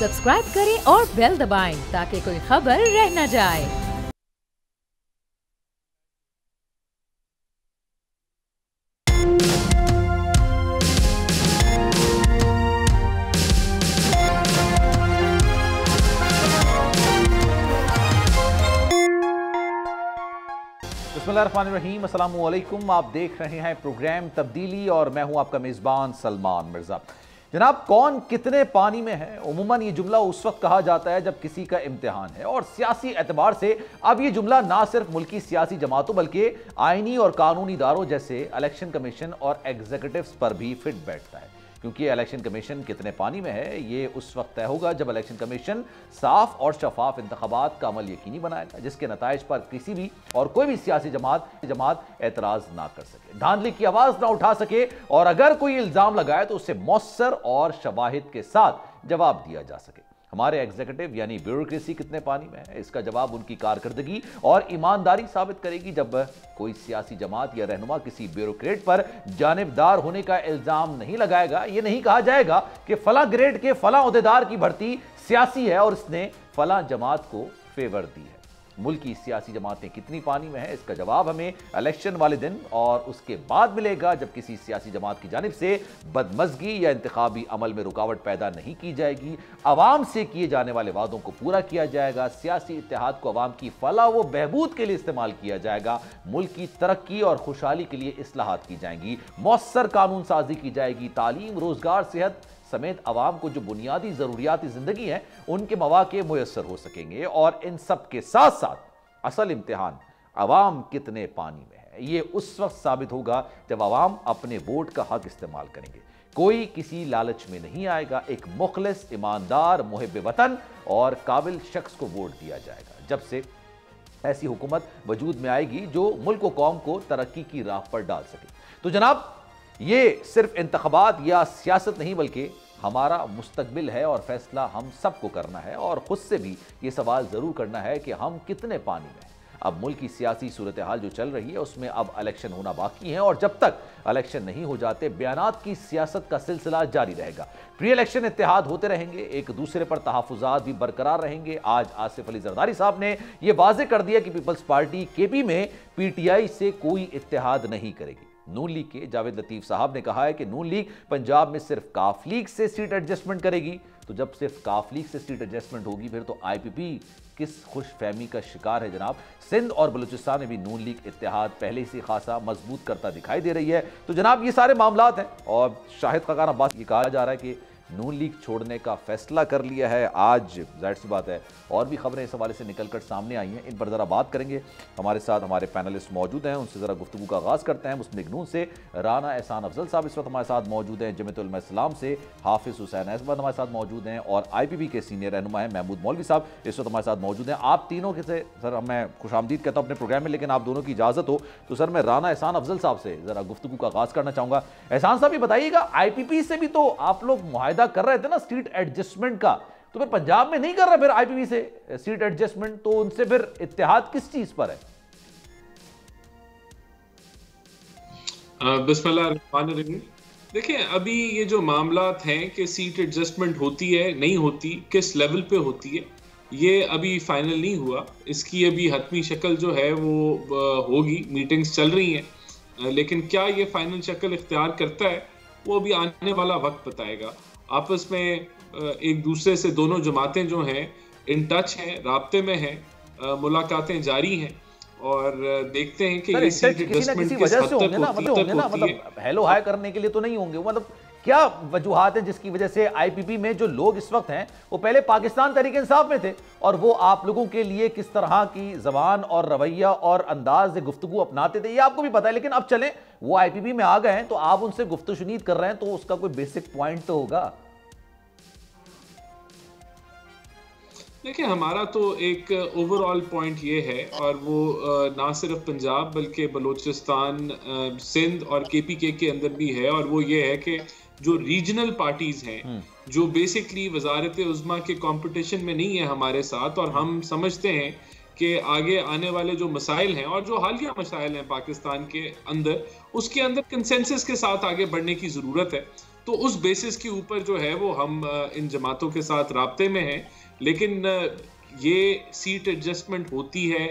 Subscribe करें और bell दबाएं ताकि कोई खबर रह न जाए। बिस्मिल्लाहिर्रहमानिर्रहीम, अस्सलाम वालेकुम। आप देख रहे हैं प्रोग्राम तब्दीली और मैं हूं आपका मेज़बान सलमान मिर्ज़ा। जनाब, कौन कितने पानी में है, उमूमन ये जुमला उस वक्त कहा जाता है जब किसी का इम्तिहान है, और सियासी एतबार से अब ये जुमला ना सिर्फ मुल्की सियासी जमातों बल्कि आइनी और कानूनी इदारों जैसे इलेक्शन कमीशन और एग्जीक्यूटिव्स पर भी फिट बैठता है, क्योंकि इलेक्शन कमीशन कितने पानी में है ये उस वक्त तय होगा जब इलेक्शन कमीशन साफ और शफाफ इंतखाबात का अमल यकीनी बनाएगा, जिसके नताइज पर किसी भी और कोई भी सियासी जमात एतराज ना कर सके, धांधली की आवाज ना उठा सके, और अगर कोई इल्जाम लगाए तो उससे मौसर और शवाहिद के साथ जवाब दिया जा सके। हमारे एग्जीक्यूटिव यानी ब्यूरोक्रेसी कितने पानी में है, इसका जवाब उनकी कारकर्दगी और ईमानदारी साबित करेगी। जब कोई सियासी जमात या रहनुमा किसी ब्यूरोक्रेट पर जानिबदार होने का इल्जाम नहीं लगाएगा, यह नहीं कहा जाएगा कि फला ग्रेड के फला ओहदेदार की भर्ती सियासी है और इसने फला जमात को फेवर दी है। मुल्क की सियासी जमातें कितनी पानी में है, इसका जवाब हमें इलेक्शन वाले दिन और उसके बाद मिलेगा, जब किसी सियासी जमात की जानिब से बदमज़गी या इंतखाबी अमल में रुकावट पैदा नहीं की जाएगी, अवाम से किए जाने वाले वादों को पूरा किया जाएगा, सियासी इत्तेहाद को अवाम की फलाह व बहबूद के लिए इस्तेमाल किया जाएगा, मुल्क की तरक्की और खुशहाली के लिए इस्लाहात की जाएंगी, मौसर कानून साजी की जाएगी, तालीम, रोजगार, सेहत समेत अवाम को जो बुनियादी जरूरियात जिंदगी हैं उनके मौके मुयस्सर हो सकेंगे। और इन सब के साथ साथ असल इम्तिहान अवाम कितने पानी में है, ये उस वक्त साबित होगा जब अवाम अपने वोट का हक इस्तेमाल करेंगे। कोई किसी लालच में नहीं आएगा, एक मुखलिस, ईमानदार, मुहिब वतन और काबिल शख्स को वोट दिया जाएगा। जब से ऐसी हुकूमत वजूद में आएगी जो मुल्क व कौम को तरक्की की राह पर डाल सके। तो जनाब, ये सिर्फ इंतखाबात या सियासत नहीं बल्कि हमारा मुस्तकबिल है और फैसला हम सबको करना है, और खुद से भी ये सवाल ज़रूर करना है कि हम कितने पानी में हैं। अब मुल्क की सियासी सूरत हाल जो चल रही है उसमें अब इलेक्शन होना बाकी है, और जब तक इलेक्शन नहीं हो जाते बयानात की सियासत का सिलसिला जारी रहेगा। प्री इलेक्शन इत्तेहाद होते रहेंगे, एक दूसरे पर तहफ़्फ़ुज़ात भी बरकरार रहेंगे। आज आसिफ अली जरदारी साहब ने यह वाज़ेह कर दिया कि पीपल्स पार्टी केपी में पीटीआई से कोई इत्तेहाद नहीं करेगी। नून लीग के जावेद लतीफ साहब ने कहा है कि नून लीग पंजाब में सिर्फ काफ लीग से सीट एडजस्टमेंट करेगी। तो जब सिर्फ काफ लीग से सीट एडजस्टमेंट होगी फिर तो आईपीपी किस खुशफहमी का शिकार है जनाब। सिंध और बलूचिस्तान में भी नून लीग इत्तेहाद पहले से खासा मजबूत करता दिखाई दे रही है। तो जनाब, ये सारे मामलात हैं, और शाहिद खाकान अब्बास ये कहा जा रहा है कि नून लीग छोड़ने का फैसला कर लिया है। आज जाहिर सी बात है और भी खबरें इस हवाले से निकलकर सामने आई हैं, इन पर ज़रा बात करेंगे। हमारे साथ हमारे पैनलिस्ट मौजूद हैं, उनसे ज़रा गुफ्तगू का आगाज़ करते हैं। मुस्लिम लीग नून से राना एहसान अफजल साहब इस वक्त हमारे साथ मौजूद हैं, जमीयत उलमा इस्लाम से हाफिज़ हुसैन अहमद हमारे साथ मौजूद हैं, और IPP के सीनियर रहनुमा हैं महमूद मौलवी साहब इस वक्त हमारे साथ मौजूद हैं। आप तीनों के से सर मैं खुशामदीद कहता हूँ अपने प्रोग्राम में, लेकिन आप दोनों की इजाज़त हो तो सर मैं राना एहसान अफजल साहब से ज़रा गुफ्तगू का आगाज़ करना चाहूँगा। एहसान साहब, ये बताइएगा, IPP से भी तो आप लोग मुआहदा कर रहे थे ना सीट एडजस्टमेंट का, तो फिर पंजाब में नहीं कर रहा फिर IPP से सीट एडजस्टमेंट, तो उनसे फिर इत्तेहाद किस चीज पर है? बिस्मिल्लाहिर्रहमानिर्रहीम। देखिए, अभी ये जो मामलात हैं कि सीट एडजस्टमेंट होती है नहीं होती, किस लेवल पे होती है, ये अभी फाइनल नहीं हुआ। इसकी अभी हतमी शक्ल जो है वो होगी, मीटिंग्स चल रही हैं, लेकिन क्या ये फाइनल शक्ल इख्तियार करता है वो अभी आने वाला वक्त बताएगा। आपस में एक दूसरे से दोनों जमातें जो हैं इन टच हैं, राब्ते में हैं, मुलाकातें जारी हैं, और देखते हैं कि ये सीट एडजस्टमेंट किस हद तक होती है। हेलो हाय करने के लिए तो नहीं होंगे, मतलब क्या वजूहात हैं जिसकी वजह से IPP में जो लोग इस वक्त हैं वो पहले पाकिस्तान तहरीक इंसाफ में थे, और वो आप लोगों के लिए किस तरह की जबान और रवैया और अंदाज गुफ्तगू अपनाते थे ये आपको भी पता है। लेकिन अब चलें, वो IPP में आ गए हैं तो आप उनसे गुफ्तगू शुनीद कर रहे हैं, तो उसका कोई बेसिक पॉइंट तो होगा। देखिए, हमारा तो एक ओवरऑल पॉइंट ये है, और वो ना सिर्फ पंजाब बल्कि बलूचिस्तान, सिंध और KPK के अंदर भी है, और वो ये है कि जो रीजनल पार्टीज हैं जो बेसिकली वजारत उज़्मा के कंपटीशन में नहीं है हमारे साथ, और हम समझते हैं कि आगे आने वाले जो मसाइल हैं और जो हालिया मसाइल हैं पाकिस्तान के अंदर, उसके अंदर कंसेंसस के साथ आगे बढ़ने की ज़रूरत है। तो उस बेसिस के ऊपर जो है वो हम इन जमातों के साथ राब्ते में हैं। लेकिन ये सीट एडजस्टमेंट होती है,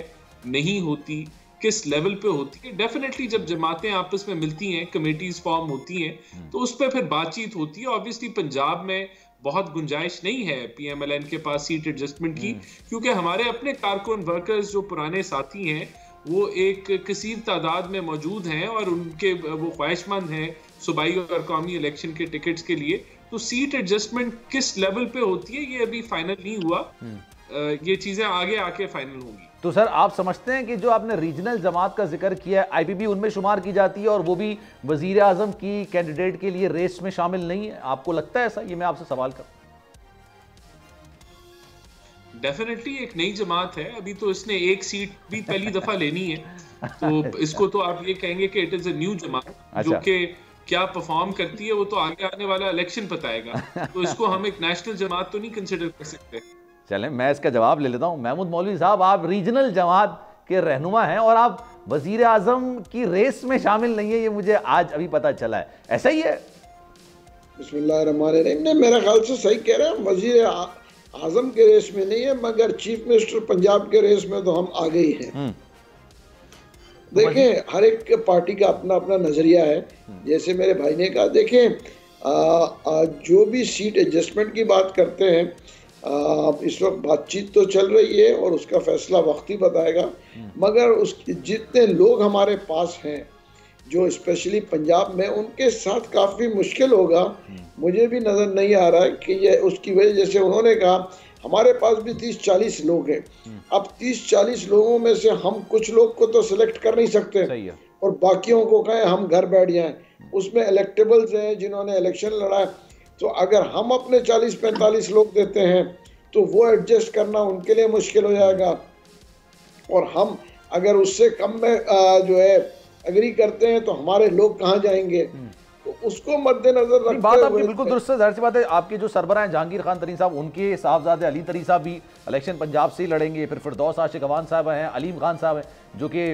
नहीं होती, किस लेवल पे होती है, डेफिनेटली जब जमातें आपस में मिलती हैं, कमेटीज फॉर्म होती हैं, तो उस पर फिर बातचीत होती है। ऑब्वियसली पंजाब में बहुत गुंजाइश नहीं है PMLN के पास सीट एडजस्टमेंट की, क्योंकि हमारे अपने कारकुन वर्कर्स जो पुराने साथी हैं वो एक कसीर तादाद में मौजूद हैं और उनके वो ख्वाहिशमंद हैं सूबाई और कौमी इलेक्शन के टिकट्स के लिए। तो सीट एडजस्टमेंट किस लेवल पे होती है ये अभी फाइनल नहीं हुआ, ये चीजें आगे आके फाइनल होंगी। तो सर आप समझते हैं कि जो आपने रीजनल जमात का जिक्र किया है, IPP उनमें शुमार की जाती है और वो भी वजीर आजम की कैंडिडेट के लिए रेस में शामिल नहीं है? आपको लगता है ऐसा? ये मैं आपसे सवाल कर। डेफिनेटली एक नई जमात है, अभी तो इसने एक सीट भी पहली दफा लेनी है, तो इसको तो आप ये कहेंगे कि इट इज अ न्यू जमात। जो कि क्या परफॉर्म करती है वो तो आगे आने वाला इलेक्शन बताएगा, तो इसको हम एक नेशनल जमात तो नहीं कंसिडर कर सकते। चलें मैं इसका जवाब ले लेता हूं। महमूद मौलवी साहब, आप रीजनल जमात के रहनुमा हैं और आप वजीर आजम की रेस में शामिल नहीं है, ये मुझे आज अभी पता चला है, ऐसा ही है? बिस्मिल्लाहिर्रहमानिर्रहीम। ने मेरा ख्याल से सही कह रहे हैं, वजीर आजम के रेस में नहीं है, मगर चीफ मिनिस्टर पंजाब के रेस में तो हम आ गए हैं। देखें, हर एक पार्टी का अपना अपना नजरिया है। जैसे मेरे भाई ने कहा, देखें जो भी सीट एडजस्टमेंट की बात करते हैं, इस वक्त बातचीत तो चल रही है और उसका फैसला वक्त ही बताएगा, मगर उसके जितने लोग हमारे पास हैं जो स्पेशली पंजाब में, उनके साथ काफ़ी मुश्किल होगा। मुझे भी नज़र नहीं आ रहा है कि ये उसकी वजह, जैसे उन्होंने कहा हमारे पास भी 30-40 लोग हैं। अब 30-40 लोगों में से हम कुछ लोग को तो सिलेक्ट कर नहीं सकते और बाकियों को कहें हम घर बैठ जाएं। उसमें इलेक्टेबल्स हैं जिन्होंने इलेक्शन लड़ा है, तो अगर हम अपने 40-45 लोग देते हैं तो वो एडजस्ट करना उनके लिए मुश्किल हो जाएगा, और हम अगर उससे कम में जो है एग्री करते हैं तो हमारे लोग कहाँ जाएंगे, तो उसको मद्देनजर रखते हुए। बात आपकी बिल्कुल दुरुस्त है, जाहिर सी बात है। आपके जो सरबराह हैं जहांगीर खान तरीन साहब, उनके साहबजादे अली तरीन साहब भी इलेक्शन पंजाब से ही लड़ेंगे, फिर फिरदौस आशिक अवान साहब हैं, अलीम खान साहब हैं जो कि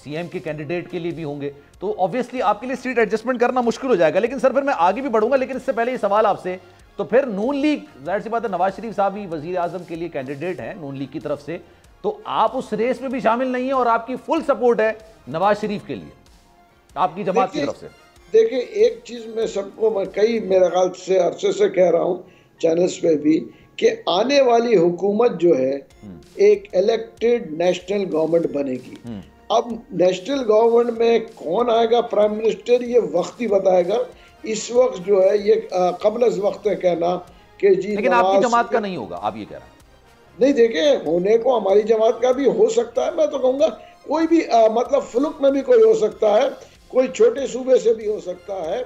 CM के कैंडिडेट के लिए भी होंगे, तो ऑब्वियसली आपके लिए सीट एडजस्टमेंट करना मुश्किल हो जाएगा। लेकिन सर फिर मैं आगे भी बढ़ूंगा, लेकिन इससे पहले ये सवाल आपसे, तो फिर नून लीग, जाहिर सी बात है नवाज शरीफ साहब भी वजीर आजम के लिए कैंडिडेट हैं नून लीग की तरफ से, तो आप उस रेस में भी शामिल नहीं है और आपकी फुल सपोर्ट है नवाज शरीफ के लिए आपकी जमात की तरफ से? देखिए, एक चीज मैं सबको, मैं कई मेरे ख्याल से अरसे से कह रहा हूँ चैनल्स पे भी, कि आने वाली हुकूमत जो है एक इलेक्टेड नेशनल गवर्नमेंट बनेगी। अब नेशनल गवर्नमेंट में कौन आएगा प्राइम मिनिस्टर, ये वक्त ही बताएगा। इस वक्त जो है ये कबल वक्त है कहना कि जी, लेकिन आपकी जमात का नहीं होगा, आप ये कह रहे हैं? नहीं, देखिए, होने को हमारी जमात का भी हो सकता है। मैं तो कहूँगा कोई भी मतलब फुलुक में भी कोई हो सकता है, कोई छोटे सूबे से भी हो सकता है,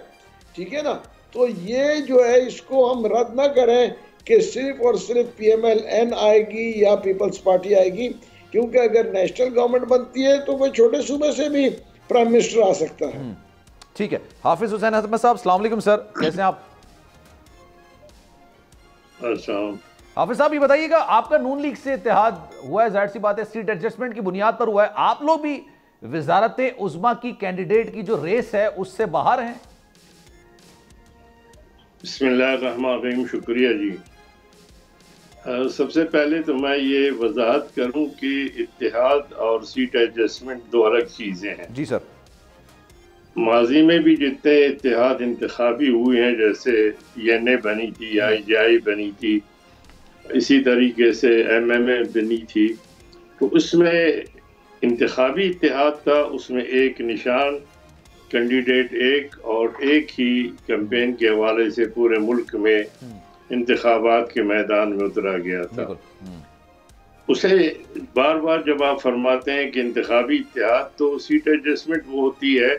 ठीक है ना। तो ये जो है इसको हम रद्द ना करें कि सिर्फ और सिर्फ PMLN आएगी या पीपल्स पार्टी आएगी, क्योंकि अगर नेशनल गवर्नमेंट बनती है तो कोई छोटे सूबे से भी प्राइम मिनिस्टर आ सकता है। ठीक है। हाफिज हुसैन अहमद साहब, अस्सलाम वालेकुम सर, कैसे हैं आप? हाफिज साहब ये बताइएगा, आपका नून लीग से इत्तेहाद हुआ है, जाहिर सी बात है सीट एडजस्टमेंट की बुनियाद पर हुआ है, आप लोग भी वजारत उज़्मा की कैंडिडेट की जो रेस है उससे बाहर हैं? बिस्मिल्लाहिर्रहमानिर्रहीम, शुक्रिया जी। सबसे पहले तो मैं ये वजाहत करूं कि इत्तेहाद और सीट एडजस्टमेंट दो अलग चीज़ें हैं। जी सर। माजी में भी जितने इत्तेहाद इंतखाबी हुए हैं, जैसे YNA बनी थी, IJI बनी थी, इसी तरीके से MMA बनी थी, तो उसमें इंतखाबी इत्तेहाद था, उसमें एक निशान, कैंडिडेट एक, और एक ही कैंपेन के हवाले से पूरे मुल्क में इंतखाबात के मैदान में उतरा गया था। उसे बार बार जब आप फरमाते हैं कि इंतखाबी इत्तेहाद, तो सीट एडजस्टमेंट वो होती है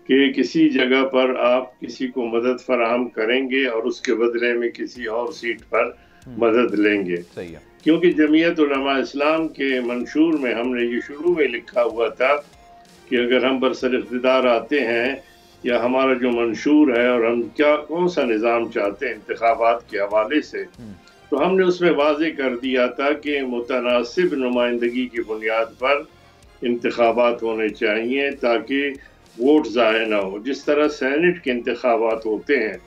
कि किसी जगह पर आप किसी को मदद फराहम करेंगे और उसके बदले में किसी और सीट पर मदद लेंगे। सही है। क्योंकि जमीयत उलमा इस्लाम के मंशूर में हमने ये शुरू में लिखा हुआ था कि अगर हम बरसर इक़्तिदार आते हैं या हमारा जो मंशूर है और हम कौन सा निज़ाम चाहते हैं इंतखाबात के हवाले से, तो हमने उसमें वाज़े कर दिया था कि मुतनासिब नुमाइंदगी की बुनियाद पर इंतखाबात होने चाहिए, ताकि वोट ज़ाया ना हो। जिस तरह सेनेट के इंतखाबात होते हैं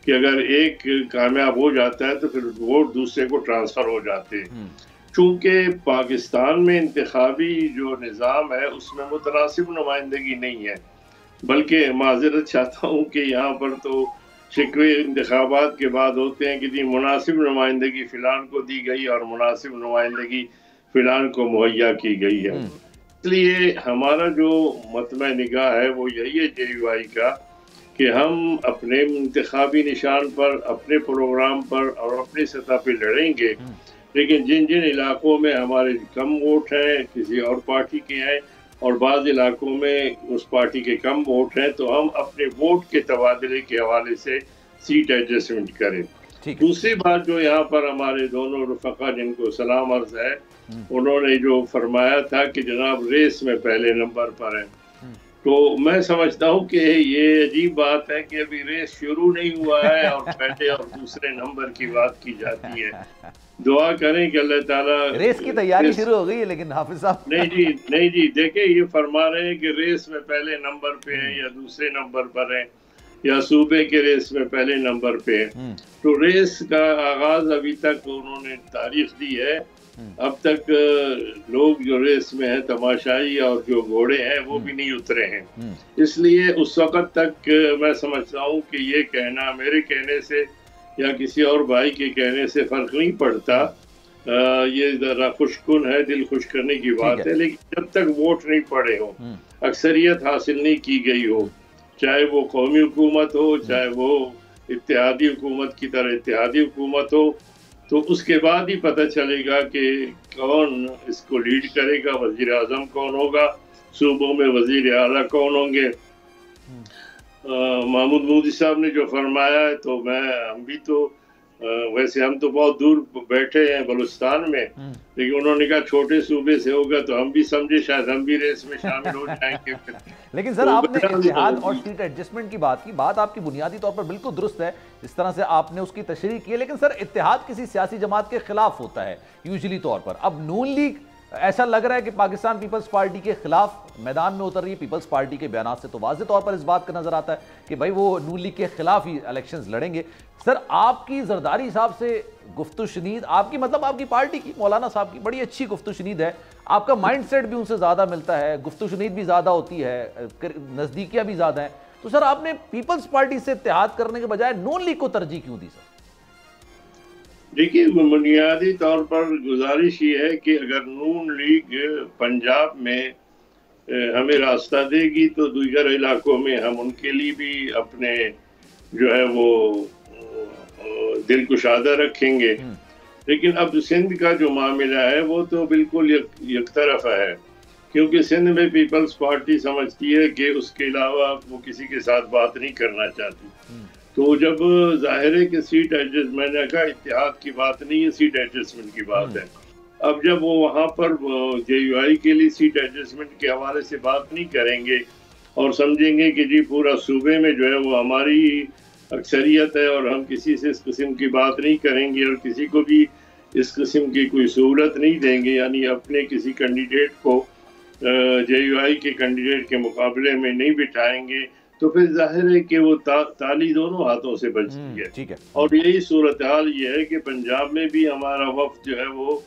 कि अगर एक कामयाब हो जाता है तो फिर वोट दूसरे को ट्रांसफर हो जाते हैं। चूंकि पाकिस्तान में इंतखाबी जो निज़ाम है उसमें मुतनासिब नुमाइंदगी नहीं है, बल्कि माजरत चाहता हूँ कि यहाँ पर तो शिकवे इंतखाबात के बाद होते हैं कि जी मुनासिब नुमाइंदगी फिलान को दी गई और मुनासिब नुमाइंदगी फिलान को मुहैया की गई है। इसलिए हमारा जो मतम निगाह है वो यही है JUI का कि हम अपने इंतखाबी निशान पर, अपने प्रोग्राम पर और अपनी सतह पर लड़ेंगे, लेकिन जिन जिन इलाकों में हमारे कम वोट हैं किसी और पार्टी के हैं और बाज़ इलाकों में उस पार्टी के कम वोट हैं, तो हम अपने वोट के तबादले के हवाले से सीट एडजस्टमेंट करें। दूसरी बात जो यहाँ पर हमारे दोनों रफ़क़ा जिनको सलाम अर्ज़ है, उन्होंने जो फरमाया था कि जनाब रेस में पहले नंबर पर है, तो मैं समझता हूँ कि ये अजीब बात है कि अभी रेस शुरू नहीं हुआ है और पहले और दूसरे नंबर की बात की जाती है। दुआ करें कि अल्लाह ताला, रेस की तैयारी शुरू हो गई है लेकिन हाफिज साहब नहीं जी देखिए ये फरमा रहे हैं कि रेस में पहले नंबर पे है या दूसरे नंबर पर है या सूबे के रेस में पहले नंबर पे है। तो रेस का आगाज अभी तक उन्होंने तारीख दी है, अब तक लोग जो रेस में है तमाशाई और जो घोड़े हैं वो भी नहीं उतरे हैं। इसलिए उस वक्त तक मैं समझता हूँ कि ये कहना मेरे कहने से या किसी और भाई के कहने से फर्क नहीं पड़ता। ये जरा खुशकुन है, दिल खुश करने की बात है, लेकिन जब तक वोट नहीं पड़े हो, अक्सरियत हासिल नहीं की गई हो, चाहे वो कौमी हुकूमत हो चाहे वो इत्तेहादी हुकूमत की तरह इत्तेहादी हुकूमत हो, तो उसके बाद ही पता चलेगा कि कौन इसको लीड करेगा, वजीर आजम कौन होगा, सूबों में वजीर आला कौन होंगे। महमूद मोदी साहब ने जो फरमाया है तो हम भी तो वैसे हम तो बहुत दूर बैठे हैं बलूचिस्तान में, लेकिन उन्होंने कहा छोटे सूबे से होगा तो हम भी समझे शायद हम भी रेस में शामिल हो जाएंगे। लेकिन सर आपने इत्तेहाद और सीट एडजस्टमेंट की बात आपकी बुनियादी तौर पर बिल्कुल दुरुस्त है जिस तरह से आपने उसकी तशरीह की है, लेकिन सर इत्तेहाद किसी सियासी जमात के खिलाफ होता है यूजुअली तौर पर। अब नून लीग ऐसा लग रहा है कि पाकिस्तान पीपल्स पार्टी के खिलाफ मैदान में उतर रही है। पीपल्स पार्टी के बयान से तो वाज़ेह तौर पर इस बात का नजर आता है कि भाई वो नून लीग के खिलाफ ही इलेक्शंस लड़ेंगे। सर आपकी जरदारी साहब से गुफ्तु शुनीद, आपकी मतलब आपकी पार्टी की मौलाना साहब की बड़ी अच्छी गुफ्तु शुनीद है, आपका माइंड सेट भी उनसे ज़्यादा मिलता है, गुफ्तु शुनीद भी ज़्यादा होती है, नज़दीकियाँ भी ज़्यादा हैं, तो सर आपने पीपल्स पार्टी से इत्तेहाद करने के बजाय नून लीग को तरजीह क्यों दी सर? देखिए बुनियादी तौर पर गुजारिश ये है कि अगर नून लीग पंजाब में हमें रास्ता देगी तो दूसरे इलाकों में हम उनके लिए भी अपने जो है वो दिल कुशादा रखेंगे। लेकिन अब सिंध का जो मामला है वो तो बिल्कुल एक तरफा है, क्योंकि सिंध में पीपल्स पार्टी समझती है कि उसके अलावा वो किसी के साथ बात नहीं करना चाहती। तो जब जाहिर है कि सीट एडजस्ट, मैंने कहा इत्तेहाद की बात नहीं है, सीट एडजस्टमेंट की बात है। अब जब वो वहाँ पर JUI के लिए सीट एडजस्टमेंट के हवाले से बात नहीं करेंगे और समझेंगे कि जी पूरा सूबे में जो है वो हमारी अक्सरियत है और हम किसी से इस किस्म की बात नहीं करेंगे और किसी को भी इस किस्म की कोई सहूलत नहीं देंगे, यानी अपने किसी कैंडिडेट को JUI के कैंडिडेट के मुकाबले में नहीं बिठाएंगे, तो फिर जाहिर है कि वो ताली दोनों हाथों से बजती है। ठीक है। और यही सूरत हाल ये है कि पंजाब में भी हमारा वफ्द जो है वो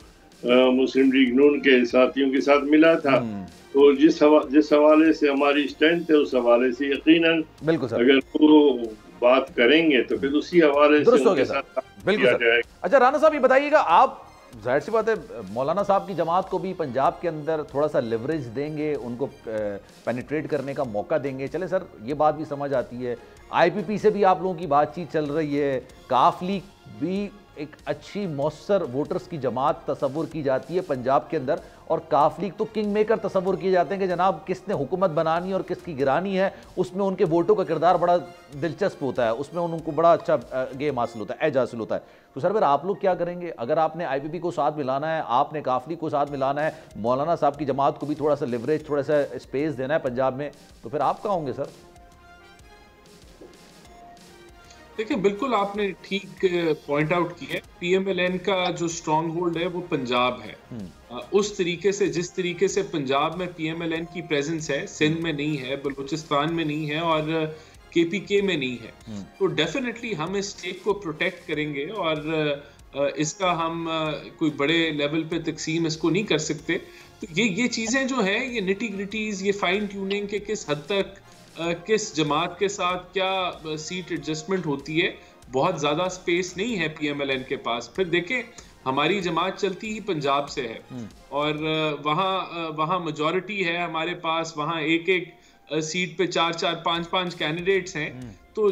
मुस्लिम लीग नून के साथियों के साथ मिला था, तो जिस हवाले से हमारी स्ट्रेंथ है उस हवाले से यकीनन बिल्कुल सर, अगर वो बात करेंगे तो फिर उसी हवाले से उनके साथ बिल्कुल सर। अच्छा राना साहब ये बताइएगा, आप जाहिर सी बात है मौलाना साहब की जमात को भी पंजाब के अंदर थोड़ा सा लिवरेज देंगे, उनको पेनिट्रेट करने का मौका देंगे। चले सर ये बात भी समझ आती है, IPP से भी आप लोगों की बातचीत चल रही है, काफ लीग भी एक अच्छी मौसर वोटर्स की जमात तस्वुर की जाती है पंजाब के अंदर, और काफ लीग तो किंग मेकर तस्वुर किए जाते हैं कि जनाब किसने हुकूमत बनानी और किसकी गिरानी है, उसमें उनके वोटों का किरदार बड़ा दिलचस्प होता है, उसमें उनको बड़ा अच्छा गेम हासिल होता है, एज हासिल होता है। तो सर फिर आप लोग क्या करेंगे? अगर आपने IPP को साथ मिलाना है, आपने काफ लीग को साथ मिलाना है, मौलाना साहब की जमात को भी थोड़ा सा लिवरेज, थोड़ा सा स्पेस देना है पंजाब में, तो फिर आप कहाँ होंगे सर? देखिए, बिल्कुल आपने ठीक पॉइंट आउट किया है। पीएमएलएन का जो स्ट्रॉन्ग होल्ड है वो पंजाब है। उस तरीके से, जिस तरीके से पंजाब में पीएमएलएन की प्रेजेंस है, सिंध में नहीं है, बलूचिस्तान में नहीं है और केपीके में नहीं है, तो डेफिनेटली हम इस स्टेट को प्रोटेक्ट करेंगे और इसका हम कोई बड़े लेवल पे तकसीम इसको नहीं कर सकते। तो ये चीजें जो है, ये निटी ग्रिटीज, ये फाइन ट्यूनिंग के किस हद तक किस जमात के साथ क्या सीट एडजस्टमेंट होती है, बहुत ज्यादा स्पेस नहीं है पीएमएलएन के पास। फिर देखें, हमारी जमात चलती ही पंजाब से है और वहाँ मेजॉरिटी है हमारे पास, वहाँ एक सीट पे 4-5 कैंडिडेट्स हैं। तो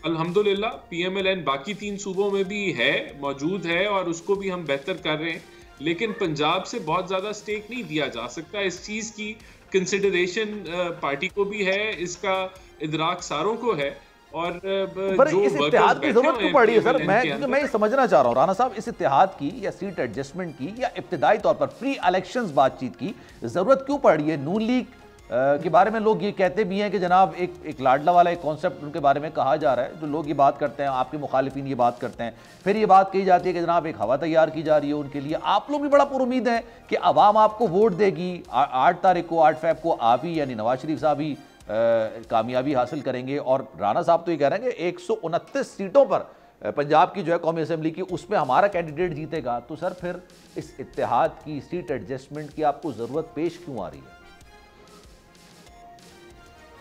अल्हम्दुलिल्लाह पीएमएलएन बाकी 3 सूबों में भी है, मौजूद है और उसको भी हम बेहतर कर रहे हैं, लेकिन पंजाब से बहुत ज्यादा स्टेक नहीं दिया जा सकता। इस चीज की कंसिडरेशन पार्टी को भी है, इसका इदराक सारों को है। और जो इस इत्तेहाद की जरूरत क्यों पड़ी है सर? मैं ये समझना चाह रहा हूँ राना साहब, इस इत्तेहाद की या सीट एडजस्टमेंट की या इब्तिदाई तौर पर प्री इलेक्शंस बातचीत की जरूरत क्यों पड़ी है? नून लीग के बारे में लोग ये कहते भी हैं कि जनाब एक लाडला वाला एक कॉन्सेप्ट उनके बारे में कहा जा रहा है, जो लोग ये बात करते हैं, आपके मुखालिफिन ये बात करते हैं, फिर ये बात कही जाती है कि जनाब एक हवा तैयार की जा रही है उनके लिए। आप लोग भी बड़ा पुरुमीद हैं कि अवाम आपको वोट देगी, 8 तारीख को, 8 फ़रवरी को आप ही यानी नवाज शरीफ साहब ही कामयाबी हासिल करेंगे। और राना साहब तो ये कह रहे हैं कि 129 सीटों पर पंजाब की जो है कौमी असेंबली की, उसमें हमारा कैंडिडेट जीतेगा। तो सर फिर इस इत्तेहाद की, सीट एडजस्टमेंट की आपको जरूरत पेश क्यों आ रही है?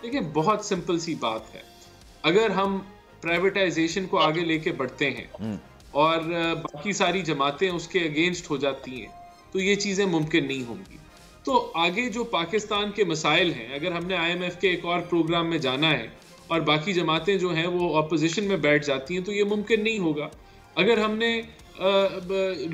देखिए, बहुत सिंपल सी बात है। अगर हम प्राइवेटाइजेशन को आगे लेके बढ़ते हैं और बाकी सारी जमातें उसके अगेंस्ट हो जाती हैं, तो ये चीजें मुमकिन नहीं होंगी। तो आगे जो पाकिस्तान के मसाइल हैं, अगर हमने आईएमएफ के एक और प्रोग्राम में जाना है और बाकी जमातें जो हैं वो अपोजिशन में बैठ जाती हैं, तो ये मुमकिन नहीं होगा। अगर हमने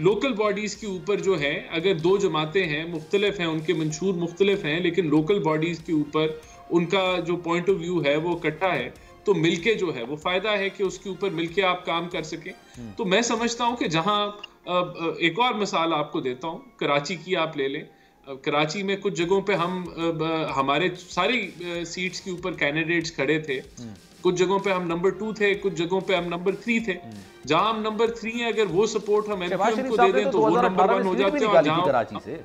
लोकल बॉडीज के ऊपर जो है, अगर 2 जमातें हैं, मुख्तलिफ हैं, उनके मंशूर मुख्तलिफ हैं, लेकिन लोकल बॉडीज के ऊपर उनका जो पॉइंट ऑफ व्यू है वो इकट्ठा है, तो मिलके जो है वो फायदा है कि उसके ऊपर मिलके आप काम कर सकें। तो मैं समझता हूं कि जहां एक और मिसाल आपको देता हूं, कराची की आप ले लें। कराची में कुछ जगहों पे हम हमारे सारी सीट्स के ऊपर कैंडिडेट्स खड़े थे, कुछ जगहों पे हम नंबर 2 थे, कुछ जगहों पे हम नंबर 3 थे। जहां हम नंबर 3 हैं, अगर वो सपोर्ट हम एमक्यूएम को दे दें तो वो नंबर 1 हो जाते हैं। और जहां कराची से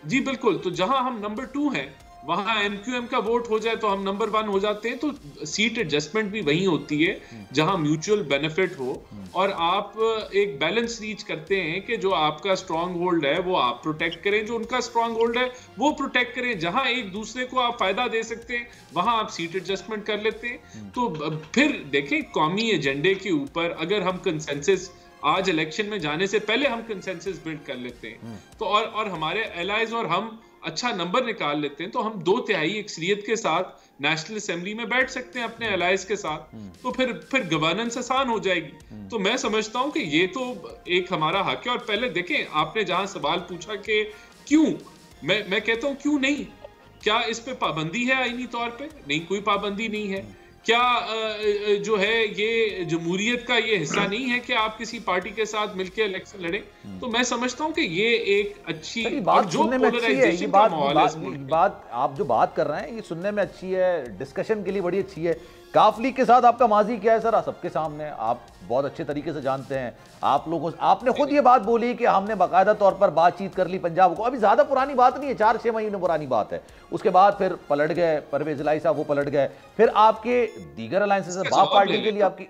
जी बिल्कुल, तो जहां हम नंबर 2 हैं वहां एमक्यूएम का वोट हो जाए तो हम नंबर 1 हो जाते हैं। तो सीट एडजस्टमेंट भी वहीं होती है जहां म्यूचुअल बेनिफिट हो और आप एक बैलेंस रीच करते हैं कि जो आपका स्ट्रांग होल्ड है वो आप प्रोटेक्ट करें, जो उनका स्ट्रांग होल्ड है वो प्रोटेक्ट करें। जहां एक दूसरे को आप फायदा दे सकते हैं वहां आप सीट एडजस्टमेंट कर लेते हैं। तो फिर देखें, कौमी एजेंडे के ऊपर अगर हम कंसेंसस आज इलेक्शन में जाने से पहले हम कंसेंसस बिल्ड कर लेते हैं तो और हमारे एलाइज और हम अच्छा नंबर निकाल लेते हैं, तो हम 2/3 अक्सरियत के साथ नेशनल असेंबली में बैठ सकते हैं अपने एलाइज के साथ। तो फिर गवर्नेंस आसान हो जाएगी। तो मैं समझता हूं कि ये तो एक हमारा हक है। और पहले देखें, आपने जहां सवाल पूछा कि क्यों, मैं कहता हूं क्यों नहीं। क्या इस पे पाबंदी है आईनी तौर पे? नहीं, कोई पाबंदी नहीं है। क्या जो है ये जमहूरियत का ये हिस्सा नहीं है कि आप किसी पार्टी के साथ मिलकर इलेक्शन लड़ें? तो मैं समझता हूं कि ये एक अच्छी बात जो पोलराइजेशन का माहौल है, बात आप जो बात कर रहे हैं ये सुनने में अच्छी है, डिस्कशन के लिए बड़ी अच्छी है। काफ लीग के साथ आपका माजी क्या है सर? सबके सामने आप बहुत अच्छे तरीके से जानते हैं। आप लोगों, आपने खुद ये बात बोली कि हमने बाकायदा तौर पर बातचीत कर ली पंजाब को। अभी ज्यादा पुरानी बात नहीं है, 4-6 महीने पुरानी बात है। उसके बाद फिर पलट गए परवेज इलाही साहब, वो पलट गए। फिर आपके दीगर अलायंसेस, बाप पार्टी के लिए आपकी,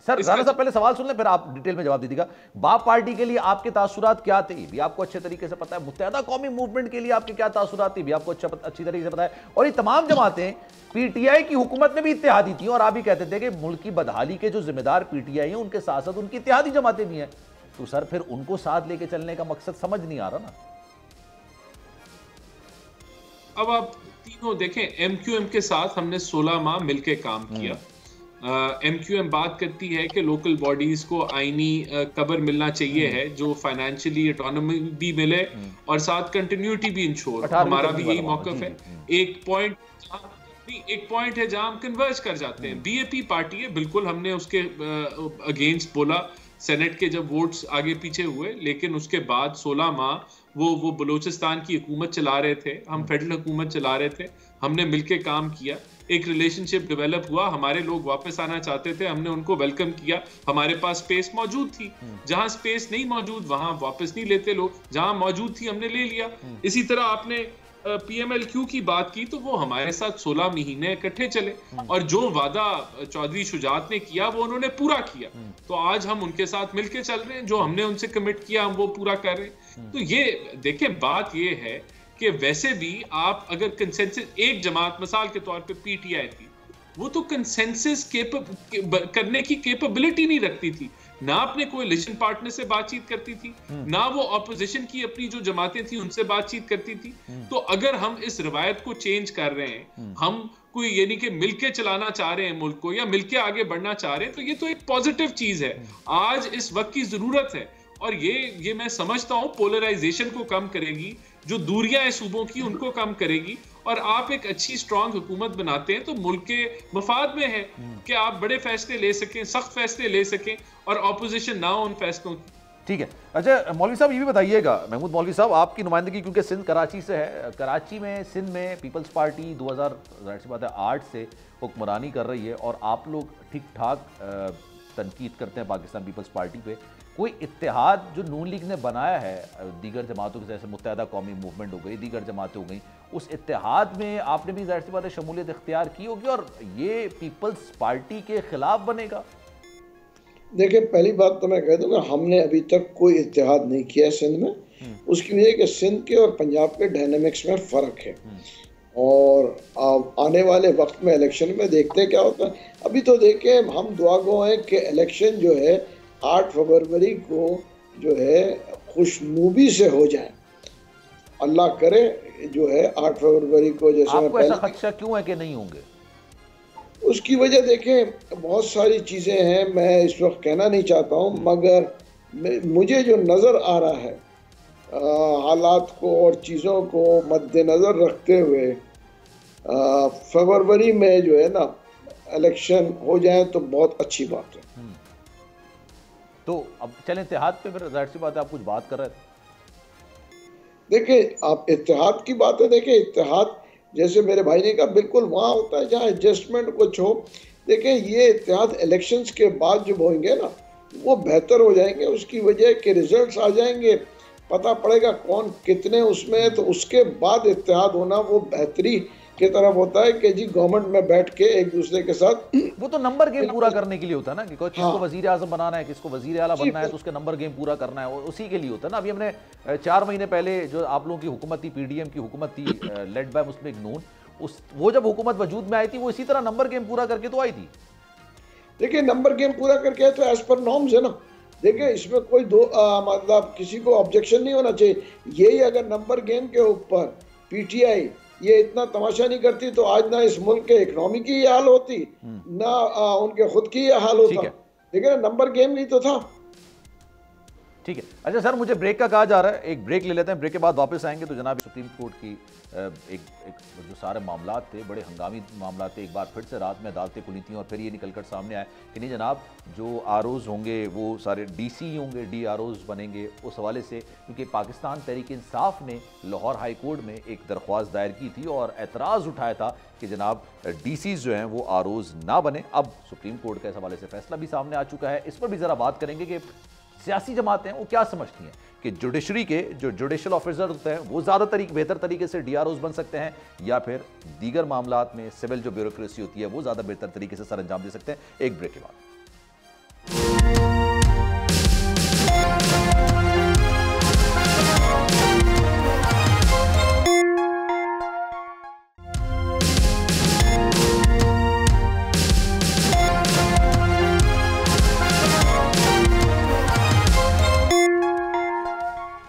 सर राना साहब पहले सवाल सुन लें फिर आप डिटेल में जवाब दीजिएगा। बाप पार्टी के लिए आपके तासुरात क्या थे भी आपको अच्छे तरीके से पता है। मुत्तहदा कौमी मूवमेंट के लिए आपके क्या तासुरात थे भी आपको अच्छी तरीके से पता है। और ये तमाम जमातें पीटीआई की हुकूमत में भी इत्तेहादी थी और आप भी कहते थे कि मुल्क की बदहाली के जो जिम्मेदार पीटीआई हैं उनके साथ साथ उनकी इत्तेहादी जमातें भी हैं। तो सर फिर उनको साथ लेके चलने का मकसद समझ नहीं आ रहा ना। अब आप तीनों देखें, एमक्यूएम के साथ हमने 16 माह मिलकर काम किया। एमक्यूएम बात करती है कि लोकल बॉडीज को आईनी कवर मिलना चाहिए है, जो फाइनेंशियली ऑटोनॉमी भी मिले और साथ कंटिन्यूटी भी इंश्योर। हमारा भी यही मौकफ है। एक पॉइंट है जहां हम कन्वर्ज कर जाते हैं। बीएपी पार्टी है, बिल्कुल हमने उसके अगेंस्ट बोला सेनेट के जब वोट्स आगे पीछे हुए, लेकिन उसके बाद 16 माह वो बलूचिस्तान की हुकूमत चला रहे थे, हम फेडरल हुकूमत चला रहे थे, हमने मिलके काम किया, एक रिलेशनशिप डेवलप हुआ, हमारे लोग वापस आना चाहते थे, हमने उनको वेलकम किया, हमारे पास स्पेस मौजूद थी, जहां स्पेस नहीं मौजूद वहां वापस नहीं लेते लोग, जहां मौजूद थी हमने ले लिया। इसी तरह आपने PMLQ की बात की तो वो हमारे साथ 16 महीने इकट्ठे चले और जो वादा चौधरी शुजात ने किया वो उन्होंने पूरा किया, तो आज हम उनके साथ मिलके चल रहे हैं, जो हमने उनसे कमिट किया हम वो पूरा कर रहे हैं। तो ये देखिए बात ये है कि वैसे भी आप अगर कंसेंसस, एक जमात मिसाल के तौर पे PTI थी, वो तो कंसेंसस करने की कैपेबिलिटी नहीं रखती थी, ना अपने कोएलिशन पार्टनर से बातचीत करती थी, ना वो ऑपोजिशन की अपनी जो जमातें थी उनसे बातचीत करती थी। तो अगर हम इस रवायत को चेंज कर रहे हैं, हम कोई यानी कि मिलके चलाना चाह रहे हैं मुल्क को या मिलके आगे बढ़ना चाह रहे हैं, तो ये तो एक पॉजिटिव चीज है, आज इस वक्त की जरूरत है। और ये मैं समझता हूं पोलराइजेशन को कम करेगी, जो दूरियां हैं सूबों की उनको कम करेगी, और आप एक अच्छी स्ट्रांग हुकूमत बनाते हैं तो मुल्क के मफाद में है कि आप बड़े फैसले ले सकें, सख्त फैसले ले सकें और ऑपोजिशन ना हो उन फैसलों की। ठीक है। अच्छा मौलवी साहब, ये भी बताइएगा, महमूद मौलवी साहब, आपकी नुमाइंदगी क्योंकि सिंध कराची से है, कराची में सिंध में पीपल्स पार्टी 2008 से हुक्मरानी कर रही है और आप लोग ठीक ठाक तनकीद करते हैं पाकिस्तान पीपल्स पार्टी पे। कोई इत्तेहाद जो नून लीग ने बनाया है दीगर जमातों के, जैसे मुत्तहदा कौमी मूवमेंट हो गई, दीगर जमातें हो गई, उस इत्तेहाद में आपने भी जाहिर सी बात है शमूलियत इख्तियार की होगी और ये पीपल्स पार्टी के खिलाफ बनेगा? देखिए, पहली बात तो मैं कह दूंगा, हमने अभी तक कोई इत्तेहाद नहीं किया है सिंध में। उसकी वजह कि सिंध के और पंजाब के डायनामिक्स में फ़र्क है और आने वाले वक्त में इलेक्शन में देखते क्या होता है। अभी तो देखें, हम दुआ गो हैं कि इलेक्शन जो है 8 फरवरी को जो है खुशनूबी से हो जाए, अल्लाह करे जो है 8 फरवरी को। जैसे आपको ऐसा खदशा क्यों है कि नहीं होंगे? उसकी वजह देखें बहुत सारी चीज़ें हैं, मैं इस वक्त कहना नहीं चाहता हूँ, मगर मुझे जो नज़र आ रहा है हालात को और चीज़ों को मद्देनज़र रखते हुए फरवरी में जो है ना इलेक्शन हो जाए तो बहुत अच्छी बात है। तो अब चलें इत्तेहाद पे, फिर जाहिर सी बात है आप कुछ बात कर रहे थे। देखिए, आप इत्तेहाद की बात है, देखिए इत्तेहाद जैसे मेरे भाई ने कहा बिल्कुल वहाँ होता है जहाँ एडजस्टमेंट कुछ हो। देखिए, ये इत्तेहाद इलेक्शंस के बाद जब होंगे ना वो बेहतर हो जाएंगे, उसकी वजह के रिजल्ट्स आ जाएंगे, पता पड़ेगा कौन कितने उसमें है, तो उसके बाद इत्तेहाद होना वो बेहतरी की तरफ होता है कि जी गवर्नमेंट में बैठ के एक दूसरे के साथ। वो तो नंबर गेम पूरा करने के लिए होता है ना, कि किसको वजीर आजम बनाना है, किसको वजीर आला बनना है, तो उसके नंबर गेम पूरा करना है, उसी के लिए होता है ना। अभी हमने 4 महीने पहले जो आप लोगों की हुकूमत थी, PDM की हुकूमत थी लेड बाय मुस्लिम लीग नून, वो जब हुकूमत वजूद में आई थी वो इसी तरह नंबर गेम पूरा करके तो आई थी। देखिए, नंबर गेम पूरा करके आए तो एज पर नॉर्म्स है ना। देखिए, इसमें कोई मतलब किसी को ऑब्जेक्शन नहीं होना चाहिए। यही अगर नंबर गेम के ऊपर PTI ये इतना तमाशा नहीं करती तो आज ना इस मुल्क के इकोनॉमी की ये हाल होती, ना उनके खुद की ये हाल होता। देखिए, नंबर गेम ही तो था। ठीक है। अच्छा सर, मुझे ब्रेक का कहा जा रहा है, एक ब्रेक ले लेते हैं, ब्रेक के बाद वापस आएंगे। तो जनाब सुप्रीम कोर्ट की एक जो सारे मामलात थे, बड़े हंगामी मामलात थे, एक बार फिर से रात में अदालतें खुली थी और फिर ये निकल कर सामने आया कि नहीं जनाब, जो ROs होंगे वो सारे DC होंगे, DROs बनेंगे। उस हवाले से क्योंकि पाकिस्तान तहरीक इंसाफ ने लाहौर हाई कोर्ट में एक दरख्वास्त दायर की थी और एतराज़ उठाया था कि जनाब DCs जो हैं वो ROs ना बने। अब सुप्रीम कोर्ट का इस हवाले से फैसला भी सामने आ चुका है, इस पर भी ज़रा बात करेंगे कि सियासी जमातें हैं वो क्या समझती हैं कि जुडिशरी के जो जुडिशल ऑफिसर होते हैं वो ज़्यादा बेहतर तरीके से DROs बन सकते हैं, या फिर दीगर मामलात में सिविल जो ब्यूरोक्रेसी होती है वो ज़्यादा बेहतर तरीके से सर अंजाम दे सकते हैं। एक ब्रेक के बाद।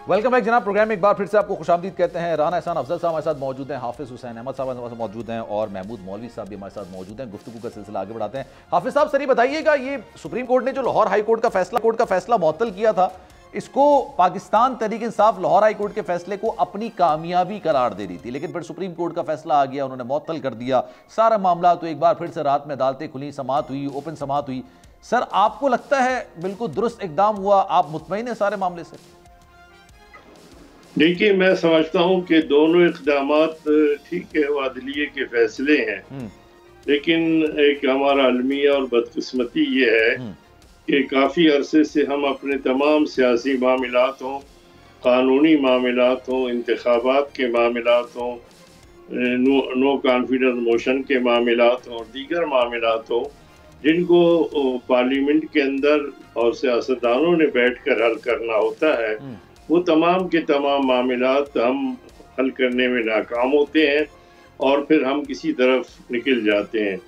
वेलकम बैक जनाब। प्रोग्राम में एक बार फिर से आपको खुशामदीद कहते हैं। राना एहसान अफजल साहब हमारे साथ मौजूद हैं, हाफिज हुसैन अहमद साहब हमारे साथ मौजूद हैं और महमूद मौलवी साहब भी हमारे साथ मौजूद हैं। गुफ्तगू का सिलसिला आगे बढ़ाते हैं। हाफिज साहब, सर ये बताइएगा, ये सुप्रीम कोर्ट ने जो लाहौर हाई कोर्ट का फैसला मुअत्तल किया था, इसको पाकिस्तान तहरीक इंसाफ लाहौर हाई कोर्ट के फैसले को अपनी कामयाबी करार दे रही थी, लेकिन फिर सुप्रीम कोर्ट का फैसला आ गया, उन्होंने मुअत्तल कर दिया सारा मामला। तो एक बार फिर से रात में अदालतें खुली, समाअत हुई, ओपन समाअत हुई। सर आपको लगता है बिल्कुल दुरुस्त इकदाम हुआ, आप मुतमईन हैं सारे मामले से? देखिए, मैं समझता हूँ कि दोनों इकदामात ठीक है, वो अदलिये के फैसले हैं, लेकिन एक हमारा अलमिया और बदकिस्मती ये है कि काफ़ी अरसे से हम अपने तमाम सियासी मामलात हों, कानूनी मामलात हों, इंतखाबात के मामलात हों, नो कॉन्फिडेंस मोशन के मामलात हों और दीगर मामलात हों, जिनको पार्लियामेंट के अंदर और सियासतदानों ने बैठकर हल करना होता है, वो तमाम के तमाम मामलात हम हल करने में नाकाम होते हैं और फिर हम किसी तरफ निकल जाते हैं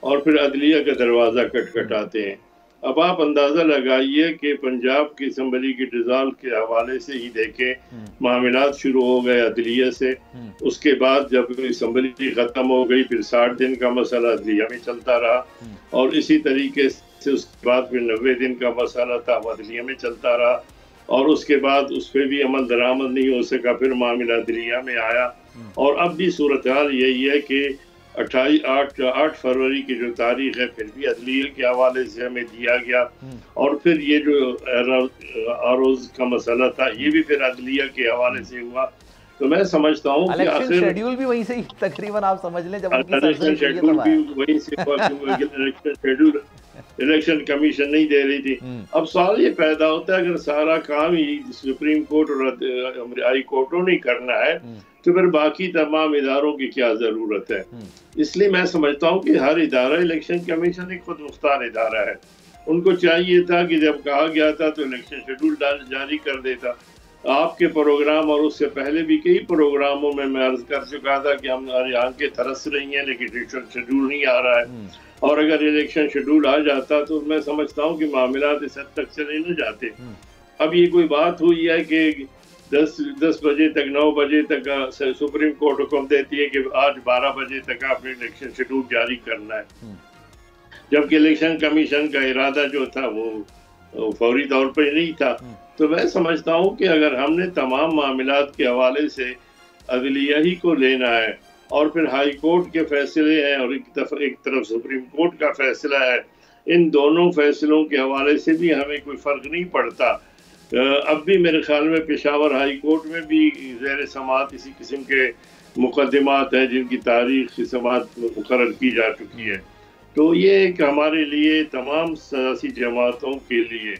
और फिर अदलिया का दरवाज़ा खटखटाते हैं। अब आप अंदाज़ा लगाइए कि पंजाब की असम्बली के रिजल्ट के हवाले से ही देखें, मामलात शुरू हो गए अदलिया से, उसके बाद जब असम्बली ख़त्म हो गई फिर 60 दिन का मसला अदलिया में चलता रहा और इसी तरीके से उसके बाद फिर 90 दिन का मसला था वो अदलिया में चलता रहा और उसके बाद उस पर भी अमल दरामद नहीं हो सका, फिर मामला अदलिया में आया और अब भी सूरत हाल यही है कि 8 फरवरी की जो तारीख है फिर भी अदलिया के हवाले से हमें दिया गया और फिर ये जो आरोज का मसला था ये भी फिर अदलिया के हवाले से हुआ। तो मैं समझता हूँ कि इलेक्शन शेड्यूल भी वहीं से ही तकरीबन आप समझ लें, जब इलेक्शन शेड्यूल भी वहीं से हुआ, इलेक्शन शेड्यूल इलेक्शन कमीशन नहीं दे रही थी। अब सवाल ये पैदा होता है, अगर सारा काम ही सुप्रीम कोर्ट और हाई कोर्टों ने करना है तो फिर बाकी तमाम इदारों की क्या जरूरत है। इसलिए मैं समझता हूँ कि हर इदारा, इलेक्शन कमीशन एक खुद मुख्तार इदारा है, उनको चाहिए था कि जब कहा गया था तो इलेक्शन शेड्यूल जारी कर देता। आपके प्रोग्राम और उससे पहले भी कई प्रोग्रामों में मैं अर्ज कर चुका था कि हमारी आंखें तरस रही हैं लेकिन इलेक्शन शेड्यूल नहीं आ रहा है और अगर इलेक्शन शेड्यूल आ जाता तो मैं समझता हूँ कि मामलात इस हद तक चले न जाते। अब ये कोई बात हुई है कि 10 बजे तक 9 बजे तक सुप्रीम कोर्ट हुक्म देती है कि आज 12 बजे तक आपने इलेक्शन शेड्यूल जारी करना है, जबकि इलेक्शन कमीशन का इरादा जो था वो फौरी तौर पर नहीं था। तो मैं समझता हूँ कि अगर हमने तमाम मामलात के हवाले से अदलिया ही को लेना है और फिर हाई कोर्ट के फैसले हैं और एक तरफ सुप्रीम कोर्ट का फैसला है, इन दोनों फैसलों के हवाले से भी हमें कोई फ़र्क नहीं पड़ता। अब भी मेरे ख्याल में पेशावर हाई कोर्ट में भी ज़ेर समाअत इसी किस्म के मुकदमात हैं जिनकी तारीख की समाअत मुकर्रर की जा चुकी है। तो ये एक हमारे लिए, तमाम सियासी जमातों के लिए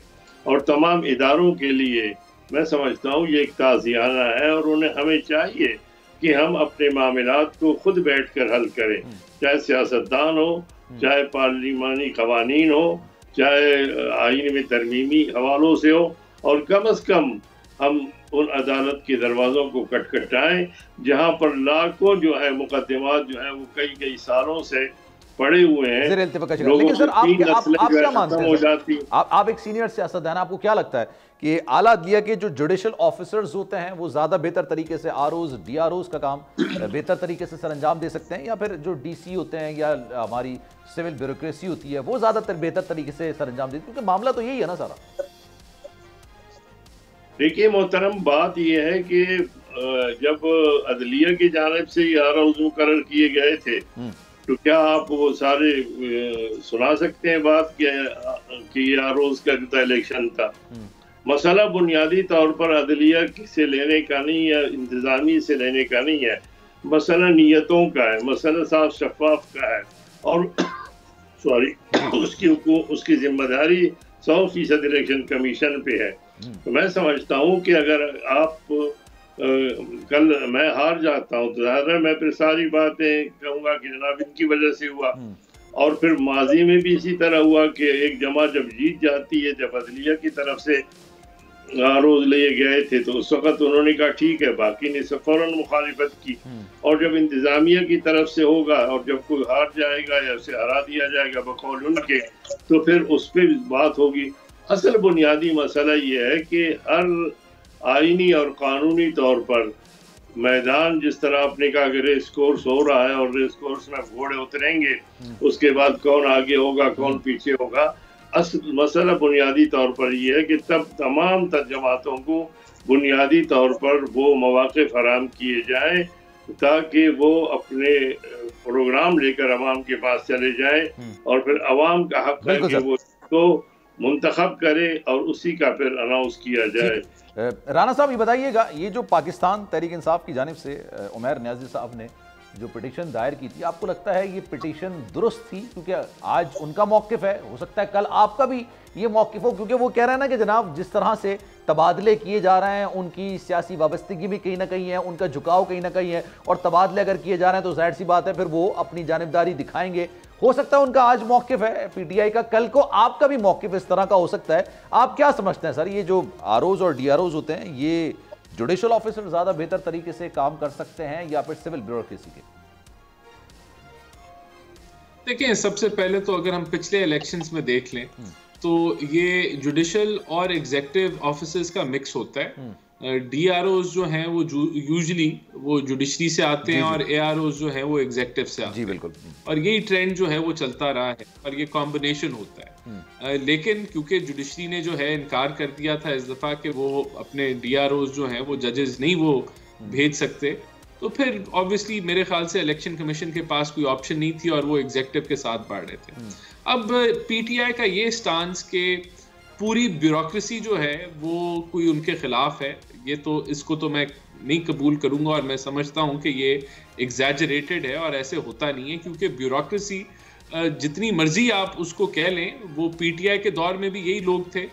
और तमाम इदारों के लिए मैं समझता हूँ ये एक ताज़ियाना है और उन्हें हमें चाहिए कि हम अपने मामलात को खुद बैठ कर हल करें, चाहे सियासतदान हो, चाहे पार्लिमानी कवानीन हो, चाहे आईन में तरमीमी हवालों से हो, और कम अज़ कम हम उन अदालत के दरवाज़ों को खटखटाएं जहाँ पर लाखों जो है मुकदमात जो है वो कई सालों से पड़े हुए हैं। लेकिन सर आप क्या मानते हैं, आप एक सीनियर सियासतदान, आपको क्या लगता है कि आला अदलिया के जो जुडिशल ऑफिसर्स होते हैं वो ज्यादा बेहतर तरीके से आरओज डीआरओज का काम बेहतर तरीके से सरअंजाम दे सकते हैं, या फिर जो डीसी होते हैं या हमारी सिविल ब्यूरोक्रेसी होती है वो ज्यादा बेहतर तरीके से सरअंजाम देती है? क्योंकि मामला तो यही है ना सारा। देखिए मोहतरम, बात यह है कि जब अदलिया की जानिब से आरओज मुकर्रर किए गए थे तो क्या आप वो सारे सुना सकते हैं बात कि आरओज का जो इलेक्शन था, मसला बुनियादी तौर पर अदलिया से लेने का नहीं या इंतजामी से लेने का नहीं है, मसला नीयतों का है, मसला साफ शफाफ का है और उसकी जिम्मेदारी 100% इलेक्शन कमीशन पे है। तो मैं समझता हूँ कि अगर आप कल मैं हार जाता हूँ तो ज़्यादा मैं फिर सारी बातें कहूँगा कि जनाब इनकी वजह से हुआ, और फिर माजी में भी इसी तरह हुआ कि एक जमात जब जीत जाती है, जब अदलिया की तरफ से आरोज लिए गए थे तो उस वक्त उन्होंने कहा ठीक है, बाकी ने फौरन मुखालिफत की, और जब इंतजामिया की तरफ से होगा और जब कोई हार जाएगा या उसे हरा दिया जाएगा बकौल उनके, तो फिर उस पर बात होगी। असल बुनियादी मसला ये है कि हर आईनी और कानूनी तौर पर मैदान जिस तरह आपने कहा कि रेस कोर्स हो रहा है और रेस कोर्स में घोड़े उतरेंगे, उसके बाद कौन आगे होगा कौन पीछे होगा, असल मसला बुनियादी तौर पर यह है कि तब तमाम जमातों को बुनियादी तौर पर वो मौके फराहम किए जाएं ताकि वो अपने प्रोग्राम लेकर अवाम के पास चले जाएं और फिर अवाम का हक है कि वो को मुंतखब करे और उसी का फिर अनाउंस किया जाए। राना साहब ये बताइएगा, ये जो पाकिस्तान तहरीक इंसाफ की जानिब से उमैर नियाज़ी साहब ने जो पिटीशन दायर की थी, आपको लगता है ये पिटीशन दुरुस्त थी? क्योंकि आज उनका मौक़िफ़ है, हो सकता है कल आपका भी ये मौक़िफ़ हो, क्योंकि वो कह रहे हैं ना कि जनाब जिस तरह से तबादले किए जा रहे हैं, उनकी सियासी वाबस्तगी भी कहीं ना कहीं है, उनका झुकाव कहीं ना कहीं है, और तबादले अगर किए जा रहे हैं तो जाहिर सी बात है फिर वो अपनी जानिबदारी दिखाएंगे। हो सकता है उनका आज मौक़िफ़ है पीटीआई का, कल को आपका भी मौक़िफ़ इस तरह का हो सकता है। आप क्या समझते हैं सर, ये जो आरओज़ और डीआरओज़ होते हैं, ये जुडिशल ऑफिसर ज़्यादा बेहतर तरीके से काम कर सकते हैं या फिर सिविल ब्यूरोक्रेसी के? देखिए, सबसे पहले तो अगर हम पिछले इलेक्शंस में देख लें तो ये जुडिशल और एग्जीक्यूटिव ऑफिसर्स का मिक्स होता है। डीआरओज जो हैं वो यूजुअली वो जुडिशरी से आते हैं और एआरओज जो हैं वो एग्जीक्यूटिव से आते हैं। बिल्कुल। और यही ट्रेंड जो है वो चलता रहा है और ये कॉम्बिनेशन होता है। लेकिन क्योंकि जुडिशरी ने जो है इनकार कर दिया था इस दफा कि वो अपने डीआरओज जो हैं वो जजेस नहीं वो भेज सकते, तो फिर ऑब्वियसली मेरे ख्याल से इलेक्शन कमीशन के पास कोई ऑप्शन नहीं थी और वो एग्जीक्यूटिव के साथ बांट रहे थे। अब पीटीआई का ये स्टांस के पूरी ब्यूरोक्रेसी जो है वो कोई उनके खिलाफ है, ये तो इसको तो मैं नहीं कबूल करूंगा और मैं समझता हूं कि ये एग्जैजरेटेड है और ऐसे होता नहीं है, क्योंकि ब्यूरोक्रेसी जितनी मर्जी आप उसको कह लें, वो पीटीआई के दौर में भी यही लोग थे।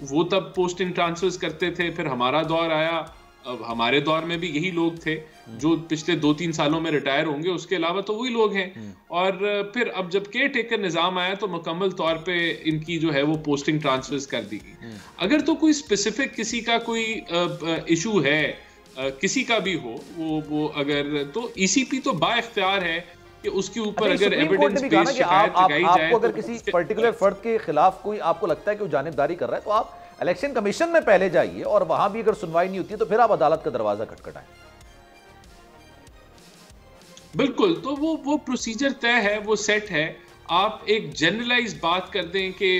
वो तब पोस्टिंग ट्रांसफर्स करते थे, फिर हमारा दौर आया, अब हमारे दौर में भी यही लोग थे जो पिछले 2-3 सालों में रिटायर होंगे, उसके अलावा तो वही लोग हैं। और फिर अब जब केयर टेकर निजाम आया तो मुकम्मल तौर पे इनकी जो है वो पोस्टिंग ट्रांसफर्स कर दी गई। अगर तो कोई स्पेसिफिक किसी का कोई इशू है, किसी का भी हो, वो अगर तो ईसीपी तो बाइख्तियार है कि उसके ऊपर अगर एविडेंस बेस्ड शिकायत लगाई जाए, आपको अगर किसी पर्टिकुलर फर्द के खिलाफ कोई आपको लगता है कि वो जानिबदारी कर रहा है तो आप इलेक्शन कमीशन में पहले जाइए, और वहां भी अगर सुनवाई नहीं होती है तो फिर आप अदालत का दरवाजा खटखटाएं। बिल्कुल, तो वो प्रोसीजर तय है, वो सेट है। आप एक जनरलाइज बात कर दें कि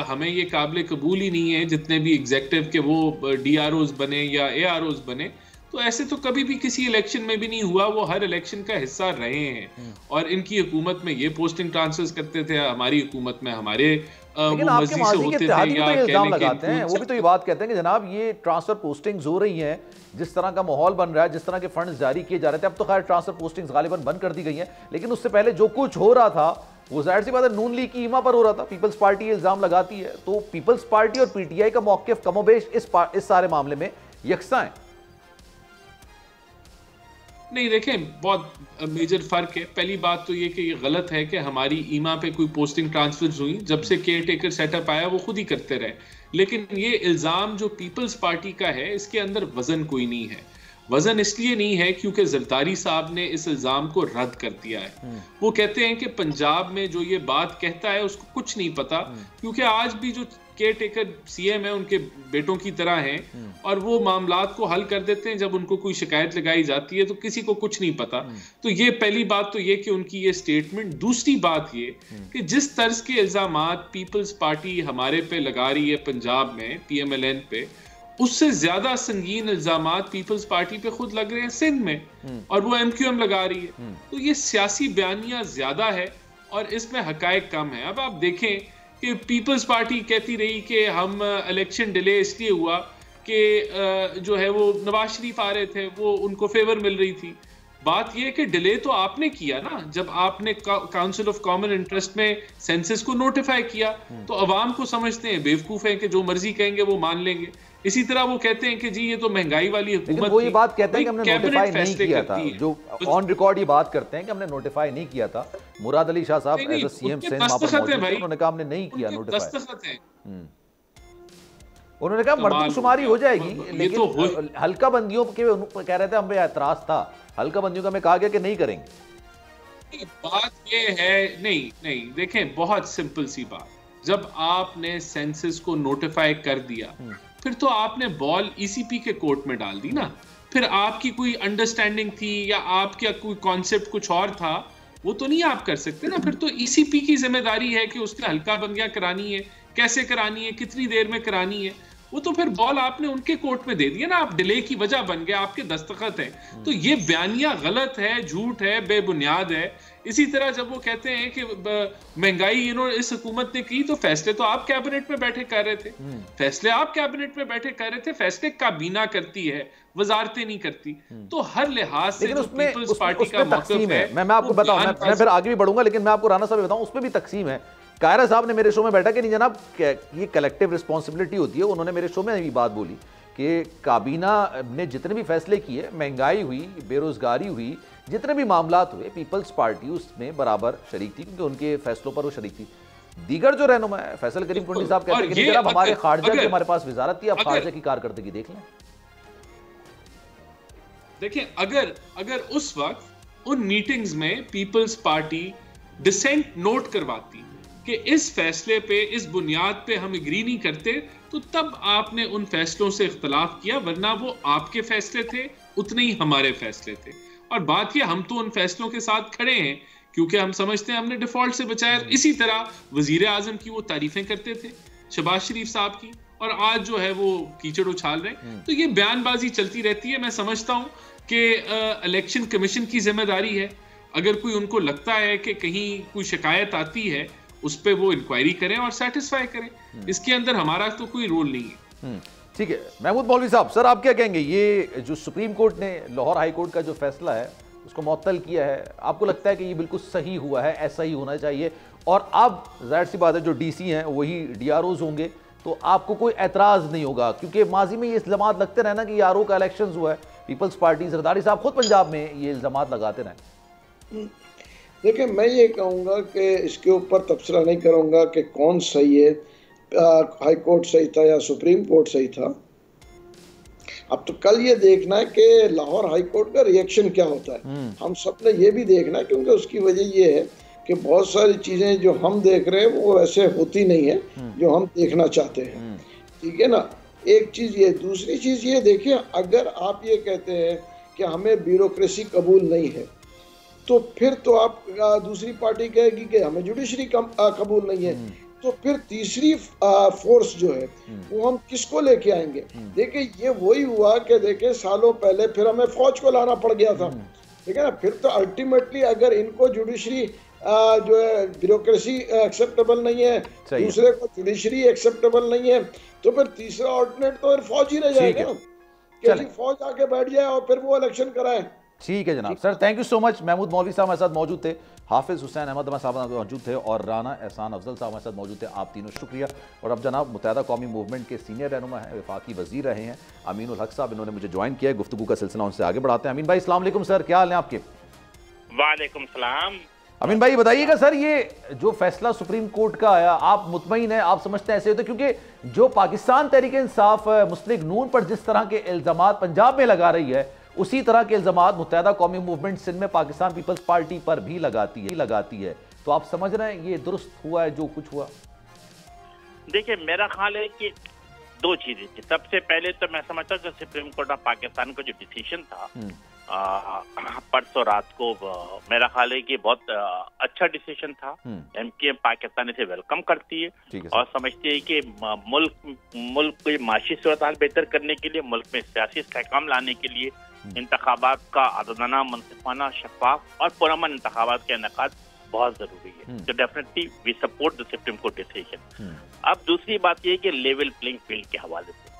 हमें ये काबिल कबूल ही नहीं है जितने भी एग्जीक्यूटिव के वो डीआरओज बने या एआरओज बने, तो ऐसे तो कभी भी किसी इलेक्शन में भी नहीं हुआ। वो हर इलेक्शन का हिस्सा रहे हैं और इनकी हुकूमत में ये पोस्टिंग ट्रांसफर्स करते थे, हमारी हुकूमत में हमारे लेकिन आपके माजी के इत्तेहादी भी तो इल्जाम लगाते हैं, वो भी तो ये बात कहते हैं कि जनाब ये ट्रांसफर पोस्टिंग्स हो रही हैं, जिस तरह का माहौल बन रहा है, जिस तरह के फंड्स जारी किए जा रहे थे, अब तो खैर ट्रांसफर पोस्टिंग्स गालिबन बंद कर दी गई हैं, लेकिन उससे पहले जो कुछ हो रहा था वो जाहिर सी बात है नून लीग की ईमा पर हो रहा था। पीपल्स पार्टी इल्जाम लगाती है, तो पीपल्स पार्टी और पीटीआई का मौक़िफ़ कमोबेश इस सारे मामले में यकसा है। नहीं, देखें, बहुत मेजर फर्क है। पहली बात तो ये कि ये गलत है कि हमारी ईमा पे कोई पोस्टिंग ट्रांसफर्स हुई, जब से केयर टेकर सेटअप आया वो खुद ही करते रहे। लेकिन ये इल्ज़ाम जो पीपल्स पार्टी का है, इसके अंदर वजन कोई नहीं है। वजन इसलिए नहीं है क्योंकि जरदारी साहब ने इस इल्ज़ाम को रद्द कर दिया है। वो कहते हैं कि पंजाब में जो ये बात कहता है उसको कुछ नहीं पता, क्योंकि आज भी जो केयर टेकर सीएम है उनके बेटों की तरह हैं और वो मामलात को हल कर देते हैं। जब उनको कोई शिकायत लगाई जाती है तो किसी को कुछ नहीं पता। तो ये पहली बात तो ये कि उनकी ये स्टेटमेंट। दूसरी बात ये कि जिस तर्ज के इल्जामात पीपल्स पार्टी हमारे पे लगा रही है पंजाब में पीएमएलएन पे, उससे ज्यादा संगीन इल्जामात पीपल्स पार्टी पे खुद लग रहे हैं सिंध में, और वो एमक्यूएम लगा रही है। तो ये सियासी बयानियां ज्यादा है और इसमें हकायक कम है। अब आप देखें कि पीपल्स पार्टी कहती रही कि हम इलेक्शन डिले इसलिए हुआ कि जो है वो नवाज शरीफ आ रहे थे, वो उनको फेवर मिल रही थी। बात यह है कि डिले तो आपने किया ना, जब आपने काउंसिल ऑफ कॉमन इंटरेस्ट में सेंसस को नोटिफाई किया, तो अवाम को समझते हैं बेवकूफ हैं कि जो मर्जी कहेंगे वो मान लेंगे। इसी तरह वो कहते हैं कि जी ये तो महंगाई वाली हुकूमत, वो ये बात कहते हैं कि हमने नोटिफाई नहीं किया था, जो ऑन रिकॉर्ड ये बात करते हैं कि हमने नोटिफाई नहीं किया था। मुराद अली शाह साहब एज सीएम सिंध उन्होंने कहा हमने नहीं किया नोटिफाई। उन्होंने कहा मर्दमशुमारी हो जाएगी, लेकिन हल्का बंदियों के कह रहे थे हम पे एतराज था, हल्का बंदियों का मैं कहा गया कि नहीं करेंगे। बात ये है, नहीं देखें, बहुत सिंपल सी बात, जब आपने सेंसस को नोटिफाई कर दिया फिर तो आपने बॉल ईसीपी के कोर्ट में डाल दी ना। फिर आपकी कोई अंडरस्टैंडिंग थी या आपका कोई कॉन्सेप्ट कुछ और था, वो तो नहीं आप कर सकते ना। फिर तो ईसीपी की जिम्मेदारी है कि उसने हल्का बंदियां करानी है, कैसे करानी है, कितनी देर में करानी है, वो तो फिर बॉल आपने उनके कोर्ट में दे दिया ना, आप डिले की वजह बन गए, आपके दस्तखत हैं। तो ये बयानिया गलत है, झूठ है, बेबुनियाद है। इसी तरह जब वो कहते हैं कि महंगाई इन्होंने इस हुकूमत ने की, तो फैसले तो आप कैबिनेट में बैठे कर रहे थे, फैसले आप कैबिनेट में बैठे कर रहे थे, फैसले काबीना करती है, वजारतें नहीं करती। तो हर लिहाज से जो पीपल्स पार्टी का मौक़िफ़ है, मैं आपको बताऊं, मैं फिर आगे भी बढ़ूंगा, लेकिन मैं आपको राना साहब बताऊं, उसमें भी तकसीम है। कायरा साहब ने मेरे शो में बैठा कि नहीं जनाब, ये कलेक्टिव रिस्पॉन्सिबिलिटी होती है। उन्होंने मेरे शो में भी बात बोली कि काबीना ने जितने भी फैसले किए, महंगाई हुई, बेरोजगारी हुई, जितने भी मामलात हुए, पीपल्स पार्टी उसमें बराबर शरीक थी, क्योंकि उनके फैसलों पर वो शरीक थी। दीगर जो रहनुमा है, फैसल करीम कुंडी साहब कहते हैं कि जनाब हमारे खारजा की हमारे पास वजारत थी, अब खारजा की कारकर्दगी देख लें। देखिए, अगर उस वक्त उन मीटिंग्स में पीपल्स पार्टी डिसेंट नोट करवाती कि इस फैसले पे, इस बुनियाद पे हम एग्री नहीं करते, तो तब आपने उन फैसलों से इख्तलाफ किया, वरना वो आपके फैसले थे, उतने ही हमारे फैसले थे। और बात यह, हम तो उन फैसलों के साथ खड़े हैं क्योंकि हम समझते हैं हमने डिफॉल्ट से बचाया। इसी तरह वजीर आजम की वो तारीफें करते थे, शहबाज शरीफ साहब की, और आज जो है वो कीचड़ उछाल रहे हैं। तो ये बयानबाजी चलती रहती है। मैं समझता हूं कि इलेक्शन कमीशन की जिम्मेदारी है, अगर कोई उनको लगता है कि कहीं कोई शिकायत आती है, उस पर वो इंक्वायरी करें और सेटिस्फाई करें। इसके अंदर हमारा तो कोई रोल नहीं है। ठीक है, महमूद मौलवी साहब, सर आप क्या कहेंगे? ये जो सुप्रीम कोर्ट ने लाहौर हाई कोर्ट का जो फैसला है उसको मुअत्तल किया है, आपको लगता है कि ये बिल्कुल सही हुआ है, ऐसा ही होना चाहिए? और अब जाहिर सी बात है जो डीसी हैं वही डीआरओज होंगे, तो आपको कोई एतराज़ नहीं होगा, क्योंकि माजी में ये इल्ज़ामात लगते रहे ना कि आरओ का इलेक्शन हुआ है, पीपल्स पार्टी, जरदारी साहब खुद पंजाब में ये इल्ज़ामात लगाते रहे। देखिए, मैं ये कहूँगा कि इसके ऊपर तबसरा नहीं करूँगा कि कौन सही है, हाई कोर्ट सही था या सुप्रीम कोर्ट सही था। अब तो कल ये देखना है कि लाहौर हाई कोर्ट का रिएक्शन क्या होता है। हम सब ने ये भी देखना है, क्योंकि उसकी वजह ये है कि बहुत सारी चीज़ें जो हम देख रहे हैं वो वैसे होती नहीं है जो हम देखना चाहते हैं। ठीक है ना, एक चीज़ ये। दूसरी चीज़ ये देखिए, अगर आप ये कहते हैं कि हमें ब्यूरोक्रेसी कबूल नहीं है, तो फिर तो आप दूसरी पार्टी कहेगी कि हमें जुडिशरी कबूल नहीं है, तो फिर तीसरी फोर्स जो है वो हम किसको लेके आएंगे? देखिए, ये वही हुआ कि देखिए सालों पहले फिर हमें फौज को लाना पड़ गया था, ठीक है ना। फिर तो अल्टीमेटली अगर इनको जुडिशरी जो है ब्यूरोक्रेसी एक्सेप्टेबल नहीं है, दूसरे को जुडिशरी एक्सेप्टेबल नहीं है, तो फिर तीसरा ऑल्टरनेट तो फिर फौज ही रह जाएगा ना, कि फौज आके बैठ जाए और फिर वो इलेक्शन कराए। ठीक है जनाब, sir thank you so much. Mahmood मौलवी साहब हमारे साथ मौजूद थे, हाफिज हुसैन अहमद हमारे साथ मौजूद थे, और राना एहसान अफजल साहब हमारे साथ मौजूद थे। आप तीनों शुक्रिया। और अब जनाब मुत्तहदा कौमी मूवमेंट के सीनियर रहनुमा हैं, वफाकी वजीर रहे हैं अमीन उल हक साहब, इन्होंने मुझे ज्वाइन किया है। गुफ्तगू का सिलसिला उनसे आगे बढ़ाते हैं। अमीन भाई अस्सलाम वालेकुम सर, क्या हाल है आपके? वालेकुम सलाम। अमीन भाई बताइएगा सर, ये जो फैसला सुप्रीम कोर्ट का आया, आप मुतमईन हैं, आप समझते हैं ऐसे होते? क्योंकि जो पाकिस्तान तहरीक इंसाफ मुस्लिम नून पर जिस तरह के इल्जामात पंजाब में लगा रही है, उसी तरह के इल्जामात मुत्तहदा कौमी मूवमेंट सिंध में पाकिस्तान पीपल्स पार्टी पर भी लगाती है। तो आप समझ रहे हैं ये दुरुस्त हुआ है जो कुछ हुआ? देखिए, मेरा ख्याल है कि दो चीजें थी। सबसे पहले तो मैं समझता हूँ कि सुप्रीम कोर्ट ऑफ पाकिस्तान का जो डिसीजन था परसों रात को, मेरा ख्याल है कि बहुत अच्छा डिसीजन था। एमकेएम पाकिस्तान इसे वेलकम करती है और समझती है कि मुल्क की माशी सूरत हाल बेहतर करने के लिए, मुल्क में सियासी इस्तेहकाम लाने के लिए इंतखाबात का आज़ादाना, मुनसिफाना, शफाफ और पुरअमन इंतखाबात का इनेकाद बहुत जरूरी है। तो definitely we support the supreme court decision. अब दूसरी बात यह कि लेवल प्लेइंग फील्ड के हवाले से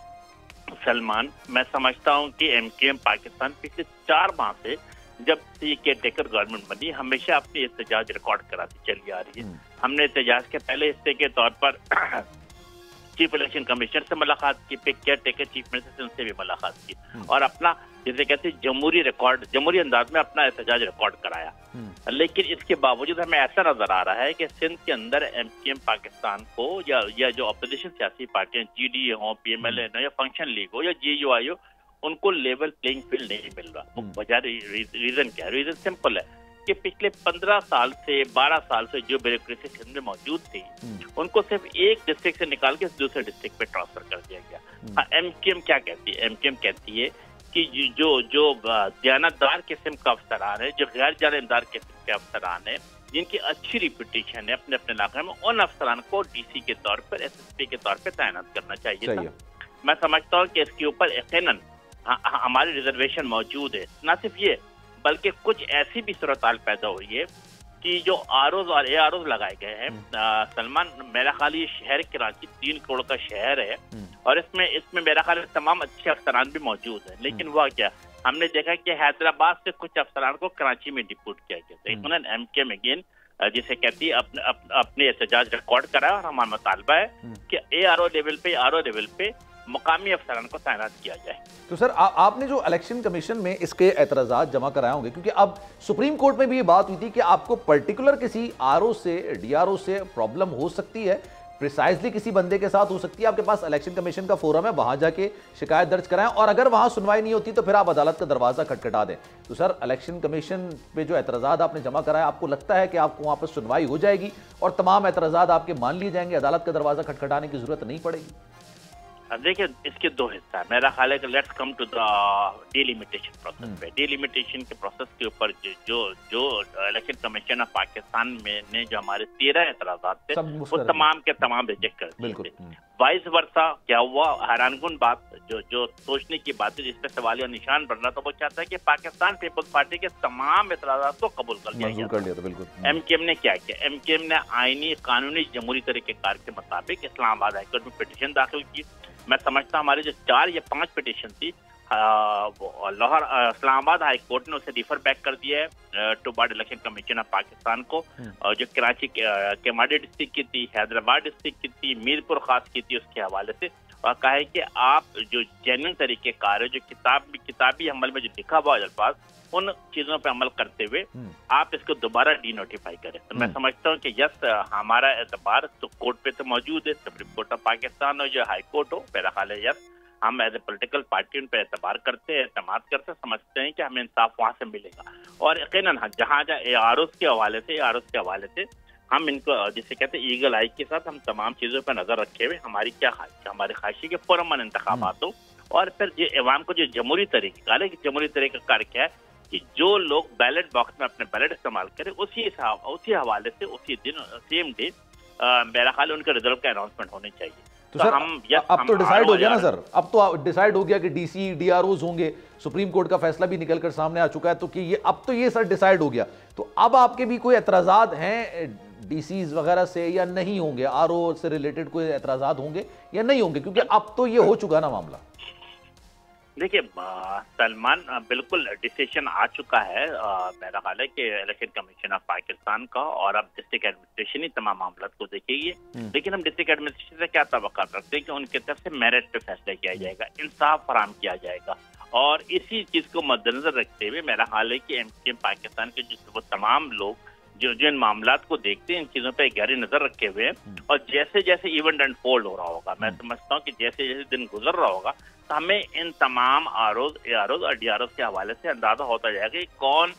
सलमान, मैं समझता हूं कि एमकेएम पाकिस्तान पिछले 4 माह से जब से ये केयर टेकर गवर्नमेंट बनी, हमेशा अपनी एहतजाज रिकॉर्ड कराती चली आ रही है। हमने एहतजाज के पहले हिस्से के तौर पर चीफ इलेक्शन कमिश्नर से मुलाकात की, फिर केयर टेकर चीफ मिनिस्टर से उनसे भी मुलाकात की और अपना जिसे कहते हैं जमहूरी अंदाज में अपना एहतजाज रिकॉर्ड कराया। लेकिन इसके बावजूद हमें ऐसा नजर आ रहा है कि सिंध के अंदर एमकेएम पाकिस्तान को या जो अपोजिशन सियासी पार्टियां जीडीए हो, पीएमएलए हो या फंक्शन लीग हो या जीयूआई हो, उनको लेवल प्लेइंग फील्ड नहीं मिल रहा। वजह रीजन क्या है? रीजन सिंपल है कि पिछले 15 साल से 12 साल से जो ब्यूरोक्रेसी सिंध में मौजूद थी, उनको सिर्फ एक डिस्ट्रिक्ट से निकाल के दूसरे डिस्ट्रिक्ट पे ट्रांसफर कर दिया गया। एमकेएम क्या कहती है? एमकेएम कहती है कि जो दयानतदार किस्म का अफसरान है, जो गैर जानबदार किस्म के अफसरान है, जिनकी अच्छी रिपुटेशन है अपने अपने इलाके में, उन अफसरान को डीसी के तौर पर, एसएसपी के तौर पर तैनात करना चाहिए था। मैं समझता हूँ कि इसके ऊपर यकीनन हमारी रिजर्वेशन मौजूद है। न सिर्फ ये बल्कि कुछ ऐसी भी सूरत हाल पैदा हुई है कि जो आरओज और AROs लगाए गए हैं सलमान, मेरा ख्याल ये शहर कराची 3 करोड़ का शहर है और इसमें मेरा ख्याल तमाम अच्छे अफसरान भी मौजूद हैं, लेकिन हुआ क्या, हमने देखा कि हैदराबाद से कुछ अफसरान को कराची में डिप्यूट किया गया। इन्होंने MKM अगेन जिसे कहती है अपने एहतजाज रिकॉर्ड करा और हमारा मुतालबा है कि ARO लेवल पे मुकामी अफसरान को तैनात किया जाए। तो सर आपने जो इलेक्शन कमीशन में इसके एतराज़ात जमा कराए होंगे, क्योंकि अब सुप्रीम कोर्ट में भी ये बात हुई थी कि आपको पर्टिकुलर किसी RO से DRO से प्रॉब्लम हो सकती है, प्रिसाइजली किसी बंदे के साथ हो सकती है, आपके पास इलेक्शन कमीशन का फोरम है, वहां जाके शिकायत दर्ज कराएं और अगर वहां सुनवाई नहीं होती तो फिर आप अदालत का दरवाजा खटखटा दें। तो सर इलेक्शन कमीशन पे जो एतराज़ात आपने जमा कराया, आपको लगता है कि आपको वहां पर सुनवाई हो जाएगी और तमाम एतराज़ात आपके मान लिए जाएंगे, अदालत का दरवाजा खटखटाने की जरूरत नहीं पड़ेगी? देखिए, इसके 2 हिस्सा है। मेरा ख्याल है कि let's come to the delimitation process पे। डिलिमिटेशन के प्रोसेस के ऊपर जो इलेक्शन कमीशन ऑफ पाकिस्तान में ने जो हमारे 13 एतराज़ात थे वो तमाम के तमाम रिजेक्ट कर दिए थे। वाइस वर्सा क्या हुआ, हैरानकुन बात, जो सोचने की बात है, जिसपे सवालिया निशान बन रहा था, वो चाहता है कि पाकिस्तान पीपल्स पार्टी के तमाम एतराज़ात को कबूल कर लिया गया। MKM ने क्या किया, MKM ने आईनी कानूनी जमहूरी तरीक़ेकार के मुताबिक इस्लामाबाद हाईकोर्ट में पिटीशन दाखिल की। मैं समझता हूँ हमारी जो 4 या 5 पिटीशन थी लाहौर इस्लामाबाद हाई कोर्ट ने उसे रिफर बैक कर दिया है to board election commission of Pakistan को, जो कराची केमाडी डिस्ट्रिक्ट की थी, हैदराबाद डिस्ट्रिक्ट की थी, मीरपुर खास की थी, उसके हवाले से, और कहा है कि आप जो जेन्युइन तरीके कार है, जो किताबी अमल में जो लिखा हुआ अल्फाज, उन चीजों पर अमल करते हुए आप इसको दोबारा डीनोटिफाई करें। तो मैं समझता हूँ कि यस, हमारा एतबार तो कोर्ट पे तो मौजूद है, सुप्रीम कोर्ट ऑफ पाकिस्तान हो या हाई कोर्ट हो, मेरा ख्याल है यस, हम एज ए पोलिटिकल पार्टी उन पर एतबार करते हैं, एतमाद करते हैं, समझते हैं कि हमें इंसाफ वहाँ से मिलेगा। और यकीनन जहाँ AROs के हवाले से हम इनको जिसे कहते हैं ईगल आई के साथ हम तमाम चीज़ों पर नजर रखे हुए, हमारी क्या ख्वाहिश, हमारी ख्वाहिश है कि फौरन इंतखाबात हो और फिर जो अवाम को जो जमहूरी तरीक़ेकार है, जमहूरी तरीक़ेकार क्या है कि जो लोग बैलेट बॉक्स में अपने बैलेट इस्तेमाल करें, उसी हवाले से उसी दिन सेम डे मेरा ख्याल उनके रिजल्ट का अनाउंसमेंट होनी चाहिए। तो सर अब तो डिसाइड हो गया ना सर, अब तो डिसाइड हो गया कि DC DROs होंगे, सुप्रीम कोर्ट का फैसला भी निकल कर सामने आ चुका है, तो कि ये अब तो ये सर डिसाइड हो गया, तो अब आपके भी कोई एतराज़ात हैं DCs वगैरह से या नहीं होंगे, RO से रिलेटेड कोई एतराज़ात होंगे या नहीं होंगे, क्योंकि अब तो ये हो चुका ना मामला? देखिए सलमान, बिल्कुल डिसीजन आ चुका है मेरा ख्याल है कि इलेक्शन कमीशन ऑफ पाकिस्तान का, और अब डिस्ट्रिक्ट एडमिनिस्ट्रेशन ही तमाम मामला को देखेगी। लेकिन हम डिस्ट्रिक्ट एडमिनिस्ट्रेशन से क्या तवक्का रखते हैं कि उनकी तरफ से मेरिट पे फैसला किया जाएगा, इंसाफ फराहम किया जाएगा, और इसी चीज को मद्देनजर रखते हुए मेरा ख्याल है कि MKM पाकिस्तान के वो तमाम लोग जो इन मामला को देखते हैं, इन चीजों पर गहरी नजर रखे हुए हैं, और जैसे जैसे इवेंट अनफोल्ड हो रहा होगा, मैं समझता हूँ कि जैसे जैसे दिन गुजर रहा होगा, तो हमें इन तमाम AROs और DROs के हवाले से अंदाजा होता जाएगा कि कौन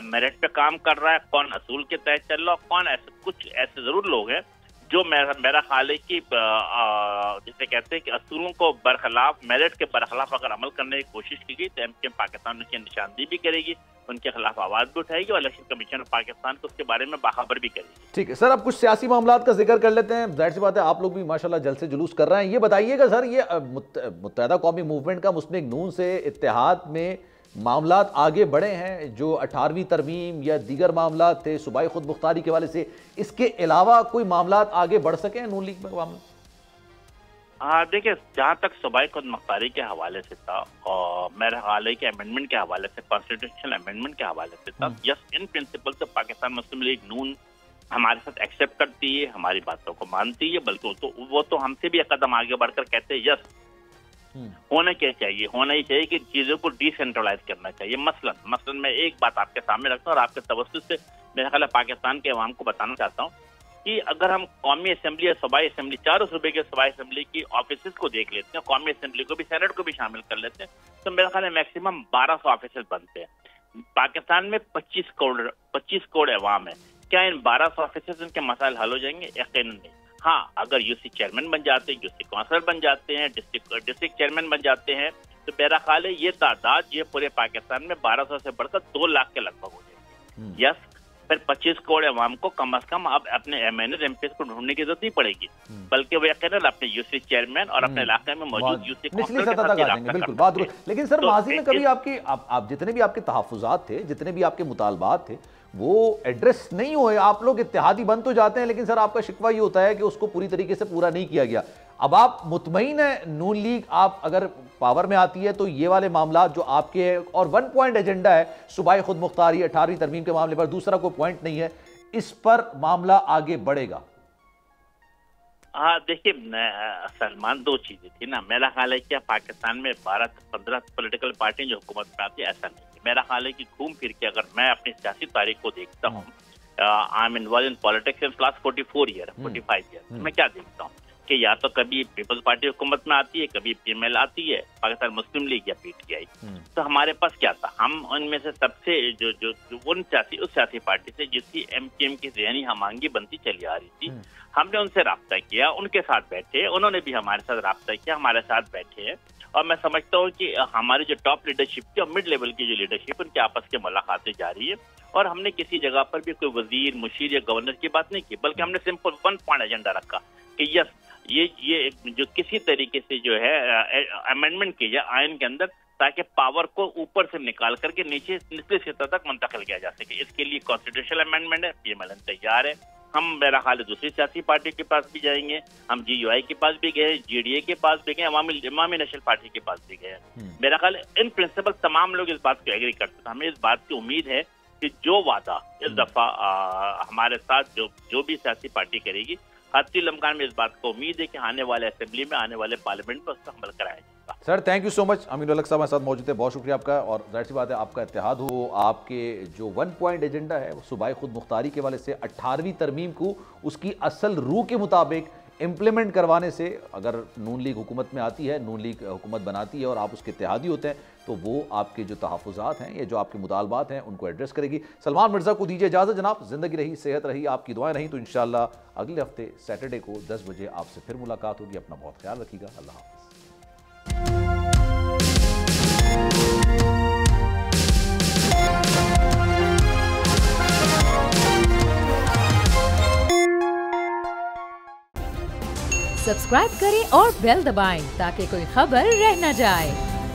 मेरिट पे काम कर रहा है, कौन असूल के तहत चल रहा है, कौन कुछ ऐसे जरूर लोग हैं जो मेरा ख्याल है कि जिसे कहते हैं कि असूलों को बरखिलाफ, मेरिट के बरखिलाफ अगर अमल करने की कोशिश की गई तो MKM पाकिस्तान उनकी निशानदेही भी करेगी, उनके खिलाफ आवाज भी उठाएगी और इलेक्शन कमीशन ऑफ पाकिस्तान को उसके बारे में बाखबर भी करेगी। ठीक है सर, अब कुछ सियासी मामला का जिक्र कर लेते हैं। जाहिर सी बात है आप लोग भी माशाल्लाह जल से जुलूस कर रहे हैं। ये बताइएगा सर, ये मुत्तहदा कौमी मूवमेंट का मुस्लिम नून से इत्तेहाद में मामलात आगे बढ़े हैं, जो 18वीं तरमीम या दीगर मामलात थे सूबाई खुद मुख्तारी के हवाले से, इसके अलावा कोई मामलात आगे बढ़ सके हैं नून लीग में मामला? देखिए, जहाँ तक सूबाई खुद मुख्तारी के हवाले से था और मेरा ख्याल है कि अमेंडमेंट के हवाले से, कॉन्स्टिट्यूशनल अमेंडमेंट के हवाले से था, यस, इन प्रिंसिपल से पाकिस्तान मुस्लिम लीग नून हमारे साथ एक्सेप्ट करती है, हमारी बातों को मानती है, बल्कि वो तो हमसे भी एक कदम आगे बढ़कर कहते हैं यस होना क्या चाहिए, होना ही चाहिए कि चीजों को डिसेंट्रलाइज करना चाहिए। मसलन मैं एक बात आपके सामने रखता हूँ और आपके तवज्जुह से मेरा ख्याल है पाकिस्तान के अवाम को बताना चाहता हूँ कि अगर हम कौमी असेंबली या सूबाई असेंबली, चारों सूबे के सूबाई असेंबली की ऑफिस को देख लेते हैं, कौमी असेंबली को भी, सेनेट को भी शामिल कर लेते हैं, तो मेरा ख्याल है मैक्सिमम 1200 ऑफिस बनते हैं। पाकिस्तान में 25 करोड़ अवाम है, क्या इन 1200 ऑफिस उनके मसाइल हल हो जाएंगे? यकीनन नहीं। हाँ, अगर यूसी चेयरमैन बन जाते हैं, यूसी काउंसलर बन जाते हैं, डिस्ट्रिक्ट चेयरमैन बन जाते हैं, तो मेरा ख्याल है ये तादाद ये पूरे पाकिस्तान में 1200 से बढ़कर 2 लाख के लगभग हो जाएगी। यस, फिर 25 करोड़ अवाम को कम से कम अब अपने एमएनए एमपीएस को ढूंढने की जरूरत नहीं पड़ेगी, बल्कि वो यकीनन अपने यूसी चेयरमैन और अपने इलाके में मौजूद यूसी निचली सतह तक आ जाएंगे। बिल्कुल बात। लेकिन सर माजी में कभी आपकी आप जितने भी आपके तहफ्फुज़ात थे, जितने भी आपके मुतालबात थे, वो एड्रेस नहीं हुए। आप लोग इत्तेहादी बन तो जाते हैं, लेकिन सर आपका शिकवा ये होता है कि उसको पूरी तरीके से पूरा नहीं किया गया। अब आप मुतमईन है नून लीग आप अगर पावर में आती है तो ये वाले मामला जो आपके और 1 पॉइंट एजेंडा है सूबाई खुद मुख्तारी 18वीं तरमीम के मामले पर, दूसरा कोई पॉइंट नहीं है, इस पर मामला आगे बढ़ेगा? हाँ देखिए सलमान, दो चीजें थी ना। मेरा ख्याल है कि पाकिस्तान में 12-15 पॉलिटिकल पार्टी जो हुकूमत में आती है, ऐसा नहीं है। मेरा ख्याल है कि घूम फिर के अगर मैं अपनी सियासी तारीख को देखता हूँ, I am involve in politics in last 45 year, मैं क्या देखता हूँ कि या तो कभी पीपल्स पार्टी हुकूमत में आती है, कभी पीएमएल आती है, पाकिस्तान मुस्लिम लीग या पीटीआई। तो हमारे पास क्या था, हम उनमें से सबसे जो उस सियासी पार्टी से जिसकी एमपीएम की ज़हनी हमांगी बनती चली आ रही थी, हमने उनसे राब्ता किया, उनके साथ बैठे, उन्होंने भी हमारे साथ राब्ता किया, हमारे साथ बैठे हैं। और मैं समझता हूँ कि हमारी जो टॉप लीडरशिप की और मिड लेवल की जो लीडरशिप, उनके आपस की मुलाकातें जारी है। और हमने किसी जगह पर भी कोई वजीर, मुशीर या गवर्नर की बात नहीं की, बल्कि हमने सिंपल 1 पॉइंट एजेंडा रखा कि यस ये जो किसी तरीके से जो है अमेंडमेंट की जाए आइन के अंदर, ताकि पावर को ऊपर से निकाल करके निचले सतह तक मुंतकिल किया जा सके। इसके लिए कॉन्स्टिट्यूशनल अमेंडमेंट है, पीएमएल तैयार है। हम मेरा ख्याल है दूसरी सियासी पार्टी के पास भी जाएंगे, हम जीयूआई के पास भी गए, जीडीए के पास भी गए, अवामी नेशनल पार्टी के पास भी गए। मेरा ख्याल इन प्रिंसिपल तमाम लोग इस बात को एग्री करते थे। हमें इस बात की उम्मीद है कि जो वादा इस दफा हमारे साथ जो भी सियासी पार्टी करेगी, हत्ती इम्कान में इस बात को उम्मीद है कि आने वाले असेंबली में, आने वाले पार्लियामेंट में उसका अमल कराया जाएगा। Sir thank you so much. Aminul हक साहब हमारे साथ मौजूद है, बहुत शुक्रिया आपका। और जाहिर सी बात है आपका इत्तेहाद हो, आपके जो 1 पॉइंट एजेंडा है वो सूबाई खुद मुख्तारी के वाले से 18वीं तरमीम को उसकी असल रूह के मुताबिक इम्प्लीमेंट करवाने से, अगर नून लीग हुकूमत में आती है, नून लीग हुकूमत बनाती है और आप उसके इत्तेहादी होते हैं, तो वो आपके जो तहफ़्फ़ुज़ात हैं, ये जो आपके मुतालबात हैं, उनको एड्रेस करेगी। सलमान मिर्ज़ा को दीजिए इजाज़त जनाब। ज़िंदगी रही, सेहत रही, आपकी दुआएं रही तो इंशाअल्लाह अगले हफ्ते सैटरडे को 10 बजे आपसे फिर मुलाकात होगी। अपना बहुत ख्याल रखिएगा। अल्लाह हाफ़िज़। सब्सक्राइब करें और बेल दबाएं ताकि कोई खबर रह न जाए।